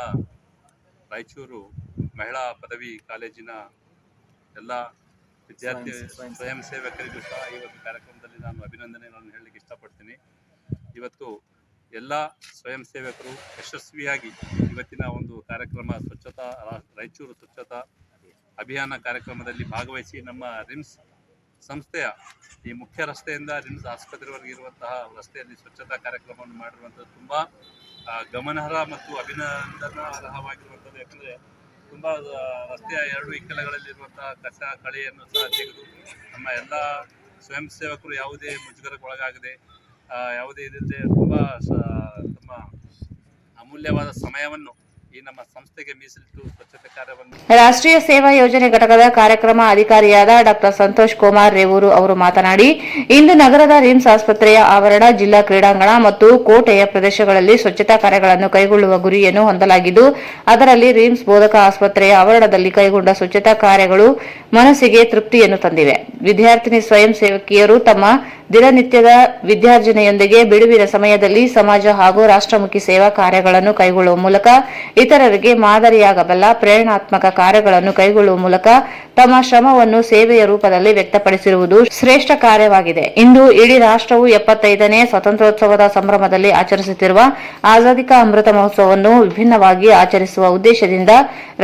ರಾಯಚೂರು ಮಹಿಳಾ ಪದವಿ ಕಾಲೇಜಿನ ಎಲ್ಲ ವಿದ್ಯಾರ್ಥಿ ಸ್ವಯಂ ಸೇವಕರಿಗೂ ಸಹ ಈ ಒಂದು ಕಾರ್ಯಕ್ರಮದಲ್ಲಿ ನಾನು ಅಭಿನಂದನೆಗಳನ್ನು ಹೇಳಲಿಕ್ಕೆ ಇಷ್ಟಪಡ್ತೀನಿ. ಇವತ್ತು ಎಲ್ಲ ಸ್ವಯಂ ಸೇವಕರು ಯಶಸ್ವಿಯಾಗಿ ಇವತ್ತಿನ ಒಂದು ಕಾರ್ಯಕ್ರಮ ಸ್ವಚ್ಛತಾ ರಾಯಚೂರು ಸ್ವಚ್ಛತಾ ಅಭಿಯಾನ ಕಾರ್ಯಕ್ರಮದಲ್ಲಿ ಭಾಗವಹಿಸಿ ನಮ್ಮ ರಿಮ್ಸ್ ಸಂಸ್ಥೆಯ ಈ ಮುಖ್ಯ ರಸ್ತೆಯಿಂದ ರಿಮ್ಸ್ ಆಸ್ಪತ್ರೆವರೆಗೆ ಇರುವಂತಹ ರಸ್ತೆಯಲ್ಲಿ ಸ್ವಚ್ಛತಾ ಕಾರ್ಯಕ್ರಮವನ್ನು ಮಾಡಿರುವಂಥದ್ದು ತುಂಬ ಗಮನಾರ್ಹ ಮತ್ತು ಅಭಿನಂದನಾರ್ಹವಾಗಿರುವಂಥದ್ದು. ಯಾಕಂದರೆ ತುಂಬ ರಸ್ತೆಯ ಎರಡು ಇಕ್ಕೆಲಗಳಲ್ಲಿರುವಂತಹ ಕಸ ಕಳೆಯನ್ನು ಸಹ ತೆಗೆದು ನಮ್ಮ ಎಲ್ಲ ಸ್ವಯಂ ಸೇವಕರು ಯಾವುದೇ ಮುಜುಗರಕ್ಕೊಳಗಾಗದೆ ಯಾವುದೇ ಇದಿಲ್ಲದೆ ತುಂಬ ಅಮೂಲ್ಯವಾದ ಸಮಯವನ್ನು ಈ ನಮ್ಮ ಸಂಸ್ಥೆಗೆ ಮೀಸಲಿಟ್ಟು ಸ್ವಚ್ಛತೆ ಕಾರ್ಯವನ್ನು ರಾಷ್ಟ್ರೀಯ ಸೇವಾ ಯೋಜನೆ ಘಟಕದ ಕಾರ್ಯಕ್ರಮ ಅಧಿಕಾರಿಯಾದ ಡಾ ಸಂತೋಷ್ ಕುಮಾರ್ ರೇವೂರು ಅವರು ಮಾತನಾಡಿ, ಇಂದು ನಗರದ ರಿಮ್ಸ್ ಆಸ್ಪತ್ರೆಯ ಆವರಣ, ಜಿಲ್ಲಾ ಕ್ರೀಡಾಂಗಣ ಮತ್ತು ಕೋಟೆಯ ಪ್ರದೇಶಗಳಲ್ಲಿ ಸ್ವಚ್ಛತಾ ಕಾರ್ಯಗಳನ್ನು ಕೈಗೊಳ್ಳುವ ಗುರಿಯನ್ನು ಹೊಂದಲಾಗಿದ್ದು, ಅದರಲ್ಲಿ ರಿಮ್ಸ್ ಬೋಧಕ ಆಸ್ಪತ್ರೆಯ ಆವರಣದಲ್ಲಿ ಕೈಗೊಂಡ ಸ್ವಚ್ಛತಾ ಕಾರ್ಯಗಳು ಮನಸ್ಸಿಗೆ ತೃಪ್ತಿಯನ್ನು ತಂದಿವೆ. ವಿದ್ಯಾರ್ಥಿನಿ ಸ್ವಯಂ ಸೇವಕಿಯರು ತಮ್ಮ ದಿನನಿತ್ಯದ ವಿದ್ಯಾರ್ಜನೆಯೊಂದಿಗೆ ಬಿಡುವಿನ ಸಮಯದಲ್ಲಿ ಸಮಾಜ ಹಾಗೂ ರಾಷ್ಟ್ರಮುಖಿ ಸೇವಾ ಕಾರ್ಯಗಳನ್ನು ಕೈಗೊಳ್ಳುವ ಮೂಲಕ ಇತರರಿಗೆ ಮಾದರಿಯಾಗಬಲ್ಲ ಪ್ರೇರಣಾತ್ಮಕ ಕಾರ್ಯಗಳನ್ನು ಕೈಗೊಳ್ಳುವ ಮೂಲಕ ತಮ್ಮ ಶ್ರಮವನ್ನು ಸೇವೆಯ ರೂಪದಲ್ಲಿ ವ್ಯಕ್ತಪಡಿಸಿರುವುದು ಶ್ರೇಷ್ಠ ಕಾರ್ಯವಾಗಿದೆ. ಇಂದು ಇಡೀ ರಾಷ್ಟ್ರವು 75ನೇ ಸ್ವಾತಂತ್ರ್ಯೋತ್ಸವದ ಸಂಭ್ರಮದಲ್ಲಿ ಆಚರಿಸುತ್ತಿರುವ ಆಜಾದಿ ಕಾ ಅಮೃತ ಮಹೋತ್ಸವವನ್ನು ವಿಭಿನ್ನವಾಗಿ ಆಚರಿಸುವ ಉದ್ದೇಶದಿಂದ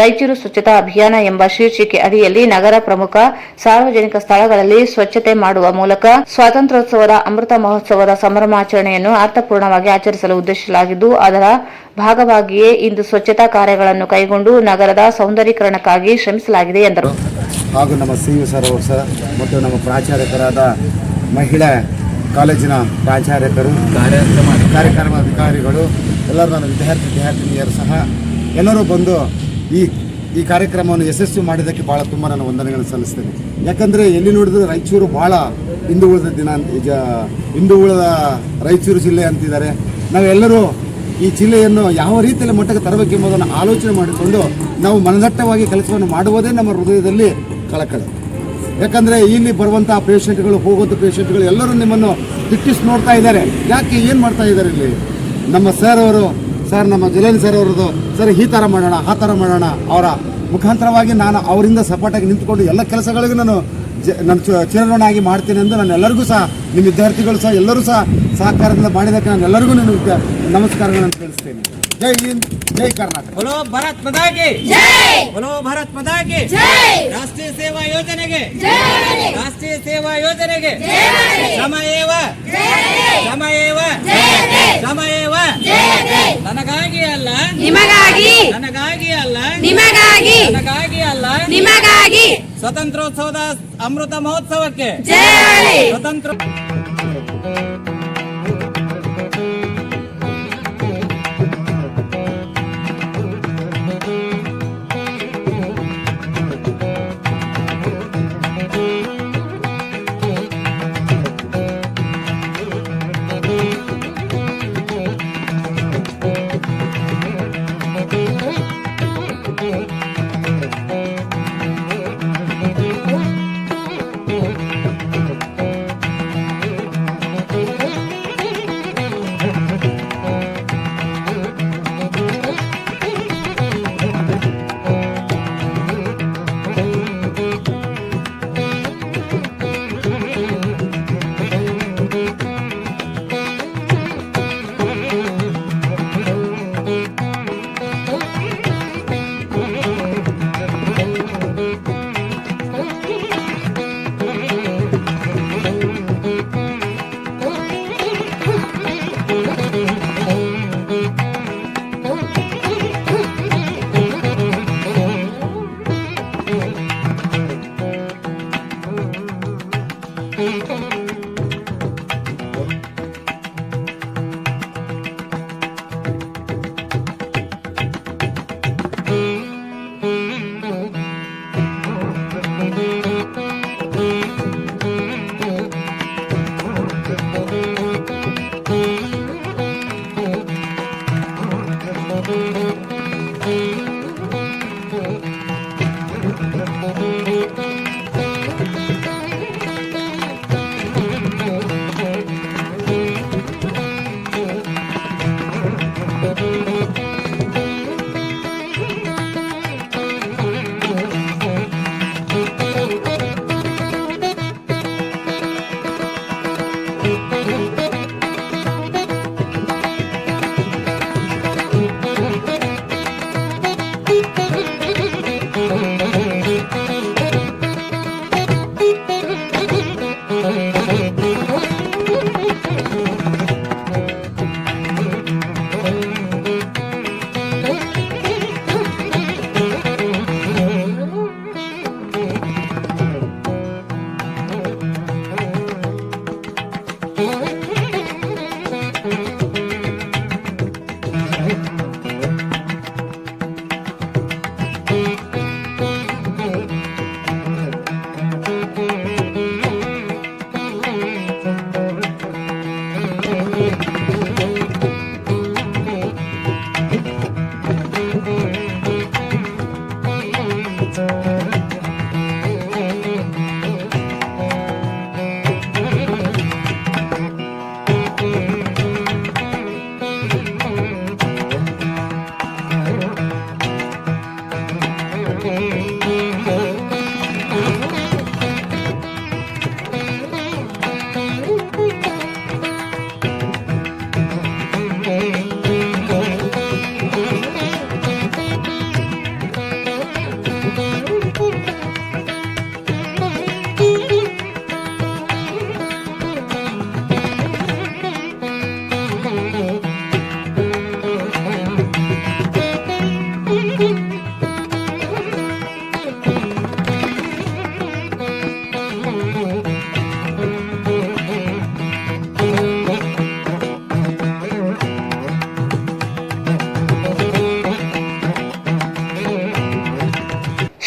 ರಾಯಚೂರು ಸ್ವಚ್ಛತಾ ಅಭಿಯಾನ ಎಂಬ ಶೀರ್ಷಿಕೆ ಅಡಿಯಲ್ಲಿ ನಗರ ಪ್ರಮುಖ ಸಾರ್ವಜನಿಕ ಸ್ಥಳಗಳಲ್ಲಿ ಸ್ವಚ್ಛತೆ ಮಾಡುವ ಮೂಲಕ ಸ್ವಾತಂತ್ರ್ಯೋತ್ಸವದ ಅಮೃತ ಮಹೋತ್ಸವದ ಸಂಭ್ರಮಾಚರಣೆಯನ್ನು ಅರ್ಥಪೂರ್ಣವಾಗಿ ಆಚರಿಸಲು ಉದ್ದೇಶಿಸಲಾಗಿದ್ದು, ಅದರ ಭಾಗವಾಗಿಯೇ ಇಂದು ಸ್ವಚ್ಛತಾ ಕಾರ್ಯಗಳನ್ನು ಕೈಗೊಂಡು ನಗರದ ಸೌಂದರೀಕರಣಕ್ಕಾಗಿ ಶ್ರಮಿಸಲಾಗಿದೆ ಎಂದರು. ಹಾಗೂ ನಮ್ಮ ಸಿ.ಯು. ಸರ್ ಅವರು ಸಹ ಮತ್ತು ನಮ್ಮ ಪ್ರಾಚಾರ್ಯಕರಾದ ಮಹಿಳಾ ಕಾಲೇಜಿನ ಪ್ರಾಚಾರ್ಯಕರು, ಕಾರ್ಯಕ್ರಮ ಅಧಿಕಾರಿಗಳು, ಎಲ್ಲರೂ ನನ್ನ ವಿದ್ಯಾರ್ಥಿನಿಯರು ಸಹ ಎಲ್ಲರೂ ಬಂದು ಈ ಈ ಕಾರ್ಯಕ್ರಮವನ್ನು ಯಶಸ್ವಿ ಮಾಡಿದ್ದಕ್ಕೆ ಭಾಳ ತುಂಬ ನಾನು ವಂದನೆಗಳನ್ನು ಸಲ್ಲಿಸ್ತೇನೆ. ಯಾಕಂದರೆ ಎಲ್ಲಿ ನೋಡಿದ್ರು ರಾಯಚೂರು ಭಾಳ ಹಿಂದು ಉಳಿದ ರಾಯಚೂರು ಜಿಲ್ಲೆ ಅಂತಿದ್ದಾರೆ. ನಾವೆಲ್ಲರೂ ಈ ಜಿಲ್ಲೆಯನ್ನು ಯಾವ ರೀತಿಯಲ್ಲಿ ಮಟ್ಟಕ್ಕೆ ತರಬೇಕೆಂಬುದನ್ನು ಆಲೋಚನೆ ಮಾಡಿಕೊಂಡು ನಾವು ಮನದಟ್ಟವಾಗಿ ಕೆಲಸವನ್ನು ಮಾಡುವುದೇ ನಮ್ಮ ಹೃದಯದಲ್ಲಿ ಕಳಕಳಿ. ಯಾಕಂದರೆ ಇಲ್ಲಿ ಬರುವಂಥ ಪೇಷಂಟ್ಗಳು, ಹೋಗುವಂಥ ಪೇಷಂಟ್ಗಳು ಎಲ್ಲರೂ ನಿಮ್ಮನ್ನು ದಿಟ್ಟಿಸಿ ನೋಡ್ತಾ ಇದ್ದಾರೆ. ಯಾಕೆ, ಏನು ಮಾಡ್ತಾ ಇದ್ದಾರೆ ಇಲ್ಲಿ? ನಮ್ಮ ಸರ್ ಅವರು, ಸರ್ ನಮ್ಮ ಜಲನ್ ಸರ್ ಅವರದು, ಸರ್ ಈ ಥರ ಮಾಡೋಣ, ಆ ಥರ ಮಾಡೋಣ, ಅವರ ಮುಖಾಂತರವಾಗಿ ನಾನು ಅವರಿಂದ ಸಪೋರ್ಟಾಗಿ ನಿಂತುಕೊಂಡು ಎಲ್ಲ ಕೆಲಸಗಳಿಗೂ ನಾನು ಚಿರಋಣಾಗಿ ಮಾಡ್ತೀನಿ ಎಂದು ನಾನು ಎಲ್ಲರಿಗೂ ಸಹ, ನಿಮ್ಮ ವಿದ್ಯಾರ್ಥಿಗಳು ಸಹ ಎಲ್ಲರೂ ಸಹ ಸಹಕಾರದಿಂದ ಮಾಡಿದ್ದಕ್ಕೆ ನಾನು ಎಲ್ಲರಿಗೂ ನಾನು ನಮಸ್ಕಾರಗಳನ್ನು ತಿಳಿಸ್ತೇನೆ. ಜೈ ಹಿಂದ್, ಜೈ ಕರ್ನಾಟಕ. बोलो भारत माता की बोलो भारत माता की राष्ट्रीय सेवा योजनेಗೆ राष्ट्रीय सेवा योजनेಗೆ ಸಮಯವ ನನಗಾಗಿ ಅಲ್ಲ ನಿಮಗಾಗಿ, ನನಗಾಗಿ ಅಲ್ಲ ನಿಮಗಾಗಿ, ನನಗಾಗಿ ಅಲ್ಲ ನಿಮಗಾಗಿ ಸ್ವತಂತ್ರೋತ್ಸವದ ಅಮೃತ ಮಹೋತ್ಸವಕ್ಕೆ ಸ್ವತಂತ್ರ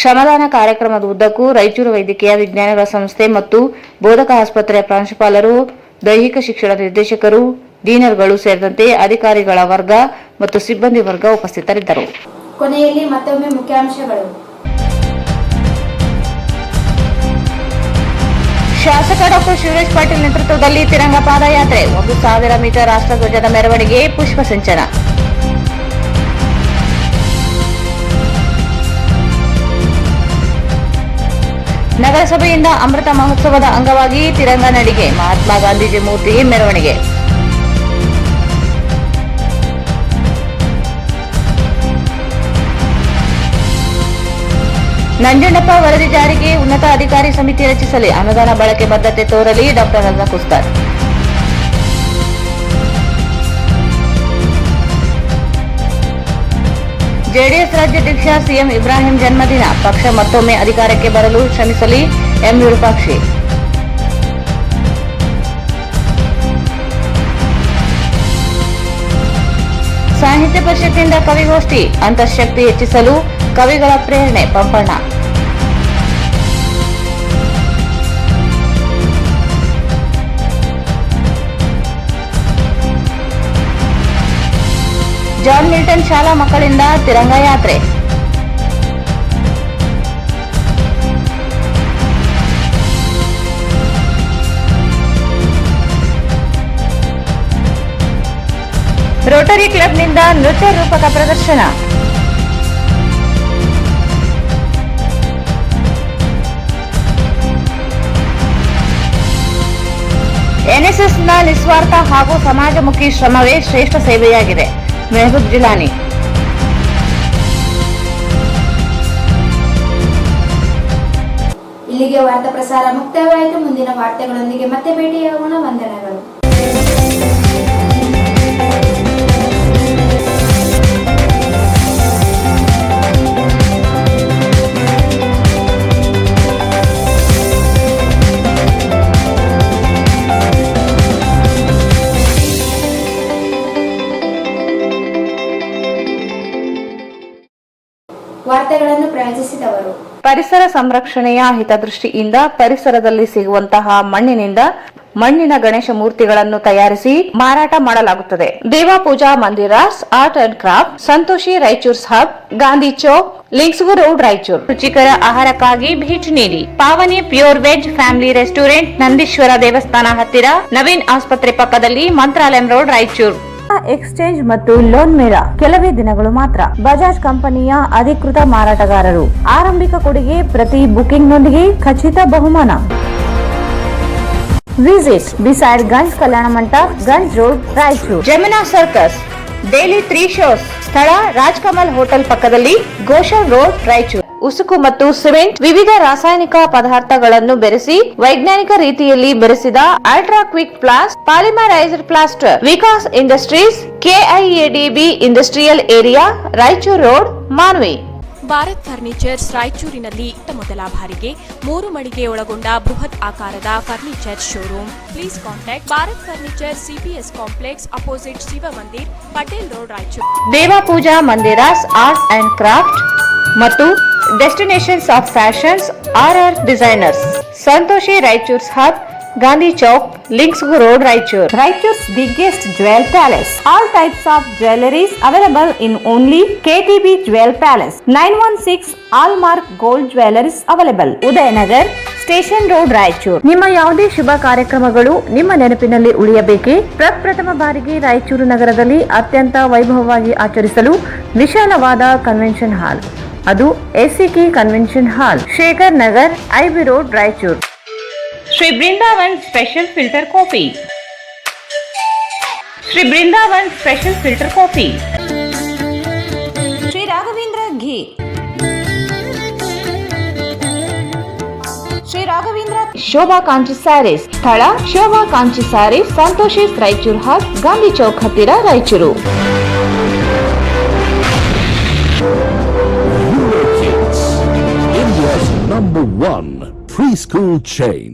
ಶ್ರಮದಾನ ಕಾರ್ಯಕ್ರಮದ ಉದ್ದಕ್ಕೂ ರಾಯಚೂರು ವೈದ್ಯಕೀಯ ವಿಜ್ಞಾನಗಳ ಸಂಸ್ಥೆ ಮತ್ತು ಬೋಧಕ ಆಸ್ಪತ್ರೆಯ ಪ್ರಾಂಶುಪಾಲರು, ದೈಹಿಕ ಶಿಕ್ಷಣ ನಿರ್ದೇಶಕರು, ಡೀನರ್ಗಳು ಸೇರಿದಂತೆ ಅಧಿಕಾರಿಗಳ ವರ್ಗ ಮತ್ತು ಸಿಬ್ಬಂದಿ ವರ್ಗ ಉಪಸ್ಥಿತರಿದ್ದರು. ಕೊನೆಯಲ್ಲಿ ಮತ್ತೊಮ್ಮೆ ಮುಖ್ಯಾಂಶಗಳು. ಶಾಸಕ ಡಾಕ್ಟರ್ ಶಿವರಾಜ್ ಪಾಟೀಲ್ ನೇತೃತ್ವದಲ್ಲಿ ತಿರಂಗ ಪಾದಯಾತ್ರೆ, 1,000 ಮೀಟರ್ ರಾಷ್ಟ್ರಧ್ವಜದ ಮೆರವಣಿಗೆ, ಪುಷ್ಪ ಸಿಂಚನ. ನಗರಸಭೆಯಿಂದ ಅಮೃತ ಮಹೋತ್ಸವದ ಅಂಗವಾಗಿ ತಿರಂಗ ನಡಿಗೆ, ಮಹಾತ್ಮ ಗಾಂಧೀಜಿ ಮೂರ್ತಿ ಮೆರವಣಿಗೆ. ನಂಜುಂಡಪ್ಪ ವರದಿ ಜಾರಿಗೆ ಉನ್ನತ ಅಧಿಕಾರಿ ಸಮಿತಿ ರಚಿಸಲಿ, ಅನುದಾನ ಬಳಕೆ ಬದ್ಧತೆ ತೋರಲಿ, ಡಾಕ್ಟರ್ ರಜಾಕ್ ಉಸ್ತಾದ್. ಜೆಡಿಎಸ್ ರಾಜ್ಯಾಧ್ಯಕ್ಷ ಸಿಎಂ ಇಬ್ರಾಹಿಂ ಜನ್ಮದಿನ, ಪಕ್ಷ ಮತ್ತೊಮ್ಮೆ ಅಧಿಕಾರಕ್ಕೆ ಬರಲು ಶ್ರಮಿಸಲಿ, ಎಂ ವಿರೂಪಾಕ್ಷಿ. ಸಾಹಿತ್ಯ ಪರಿಷತ್ತಿನಿಂದ ಕವಿಗೋಷ್ಠಿ, ಅಂತಃಶಕ್ತಿ ಹೆಚ್ಚಿಸಲು ಕವಿಗಳ ಪ್ರೇರಣೆ, ಪಂಪಣ್ಣ. ಜಾನ್ ಮಿಲ್ಟನ್ ಶಾಲಾ ಮಕ್ಕಳಿಂದ ತಿರಂಗ ಯಾತ್ರೆ. ರೋಟರಿ ಕ್ಲಬ್ನಿಂದ ನೃತ್ಯ ರೂಪಕ ಪ್ರದರ್ಶನ. ಎನ್ಎಸ್ಎಸ್ನ ನಿಸ್ವಾರ್ಥ ಹಾಗೂ ಸಮಾಜಮುಖಿ ಶ್ರಮವೇ ಶ್ರೇಷ್ಠ ಸೇವೆಯಾಗಿದೆ, ಮೆಹಬೂಬ್ ಜಿಲಾನಿ. ಇಲ್ಲಿಗೆ ವಾರ್ತಾ ಪ್ರಸಾರ ಮುಕ್ತಾಯವಾಯಿತು. ಮುಂದಿನ ವಾರ್ತೆಗಳೊಂದಿಗೆ ಮತ್ತೆ ಭೇಟಿಯಾಗೋಣ. ವಂದನೆಗಳು. ವಾರ್ತೆಗಳನ್ನು ಪ್ರಾಯೋಜಿಸಿದವರು ಪರಿಸರ ಸಂರಕ್ಷಣೆಯ ಹಿತದೃಷ್ಟಿಯಿಂದ ಪರಿಸರದಲ್ಲಿ ಸಿಗುವಂತಹ ಮಣ್ಣಿನಿಂದ ಮಣ್ಣಿನ ಗಣೇಶ ಮೂರ್ತಿಗಳನ್ನು ತಯಾರಿಸಿ ಮಾರಾಟ ಮಾಡಲಾಗುತ್ತದೆ. Deva Pooja Mandiras art and craft, Santoshi Raichur's hub, Gandhi Chowk, ಲಿಂಕ್ಸ್ಗು ರೋಡ್, ರಾಯಚೂರು. ರುಚಿಕರ ಆಹಾರಕ್ಕಾಗಿ ಭೇಟಿ ನೀಡಿ. Pavani pure veg family restaurant, Nandishwara ದೇವಸ್ಥಾನ ಹತ್ತಿರ, ನವೀನ್ ಆಸ್ಪತ್ರೆ ಪಕ್ಕದಲ್ಲಿ, ಮಂತ್ರಾಲಯಂ ರೋಡ್, ರಾಯಚೂರು. ಎಕ್ಸ್ಚೇಂಜ್ ಮತ್ತು ಲೋನ್ ಮೇಳ ಕೆಲವೇ ದಿನಗಳು ಮಾತ್ರ. ಬಜಾಜ್ ಕಂಪನಿಯ ಅಧಿಕೃತ ಮಾರಾಟಗಾರರು. ಆರಂಭಿಕ ಕೊಡುಗೆ ಪ್ರತಿ ಬುಕಿಂಗ್ ನೊಂದಿಗೆ ಖಚಿತ ಬಹುಮಾನ. Visit beside Ganj Kalyana Mantapa, Ganj road, Raichur. Jamuna circus, daily 3 shows. ಸ್ಥಳ ರಾಜ್ಕಮಲ್ ಹೋಟೆಲ್ ಪಕ್ಕದಲ್ಲಿ, ಗೋಶಲ್ ರೋಡ್, ರಾಯಚೂರು. ಉಸುಕು ಮತ್ತು ಸಿಮೆಂಟ್, ವಿವಿಧ ರಾಸಾಯನಿಕ ಪದಾರ್ಥಗಳನ್ನು ಬೆರೆಸಿ ವೈಜ್ಞಾನಿಕ ರೀತಿಯಲ್ಲಿ ಬೆರೆಸಿದ ultra quick plast polymerised plaster. Vikas industries, KIADB industrial area, Raichur road, Manvi. Bharat furnitures ರಾಯಚೂರಿನಲ್ಲಿ ಮೊದಲ ಬಾರಿಗೆ 3 ಮಳಿಗೆ ಒಳಗೊಂಡ ಬೃಹತ್ ಆಕಾರದ furniture showroom. Please contact Bharat furniture, CPS complex, opposite Shiva Mandir, Patel road, Raichur. Deva Pooja Mandiras art and craft ಮತ್ತು destinations of fashions, RR designers, Santoshi Raichur's hub, Gandhi Chowk, ಲಿಂಕ್ಸ್ಗು road, Raichur. Raichur's biggest jewel palace. All types of jewelries available in only KTB Jewel Palace. 916 Allmark Gold Jewelries available. Udayanagar, station road, Raichur. ನಿಮ್ಮ ಯಾವುದೇ ಶುಭ ಕಾರ್ಯಕ್ರಮಗಳು ನಿಮ್ಮ ನೆನಪಿನಲ್ಲಿ ಉಳಿಯಬೇಕೇ? ಪ್ರಪ್ರಥಮ ಬಾರಿಗೆ ರಾಯಚೂರು ನಗರದಲ್ಲಿ ಅತ್ಯಂತ ವೈಭವವಾಗಿ ಆಚರಿಸಲು ವಿಶಾಲವಾದ ಕನ್ವೆನ್ಷನ್ ಹಾಲ್, ಅದು ACK convention hall, Shekhar Nagar, IB road, Raichur. Shri Brindavan special filter coffee. Shri Brindavan special filter coffee. Shri Raghavendra ghee. Shri Raghavendra Shobha Kanchi sarees. ಸ್ಥಳ ಶೋಭಾ ಕಾಂಚಿ ಸ್ಯಾರೀಸ್, ಸಂತೋಷಿಸ್ ರಾಯಚೂರು ಹಬ್, ಗಾಂಧಿ ಚೌಕ್ ಹತ್ತಿರ, ರಾಯಚೂರು. India's #1 preschool chain.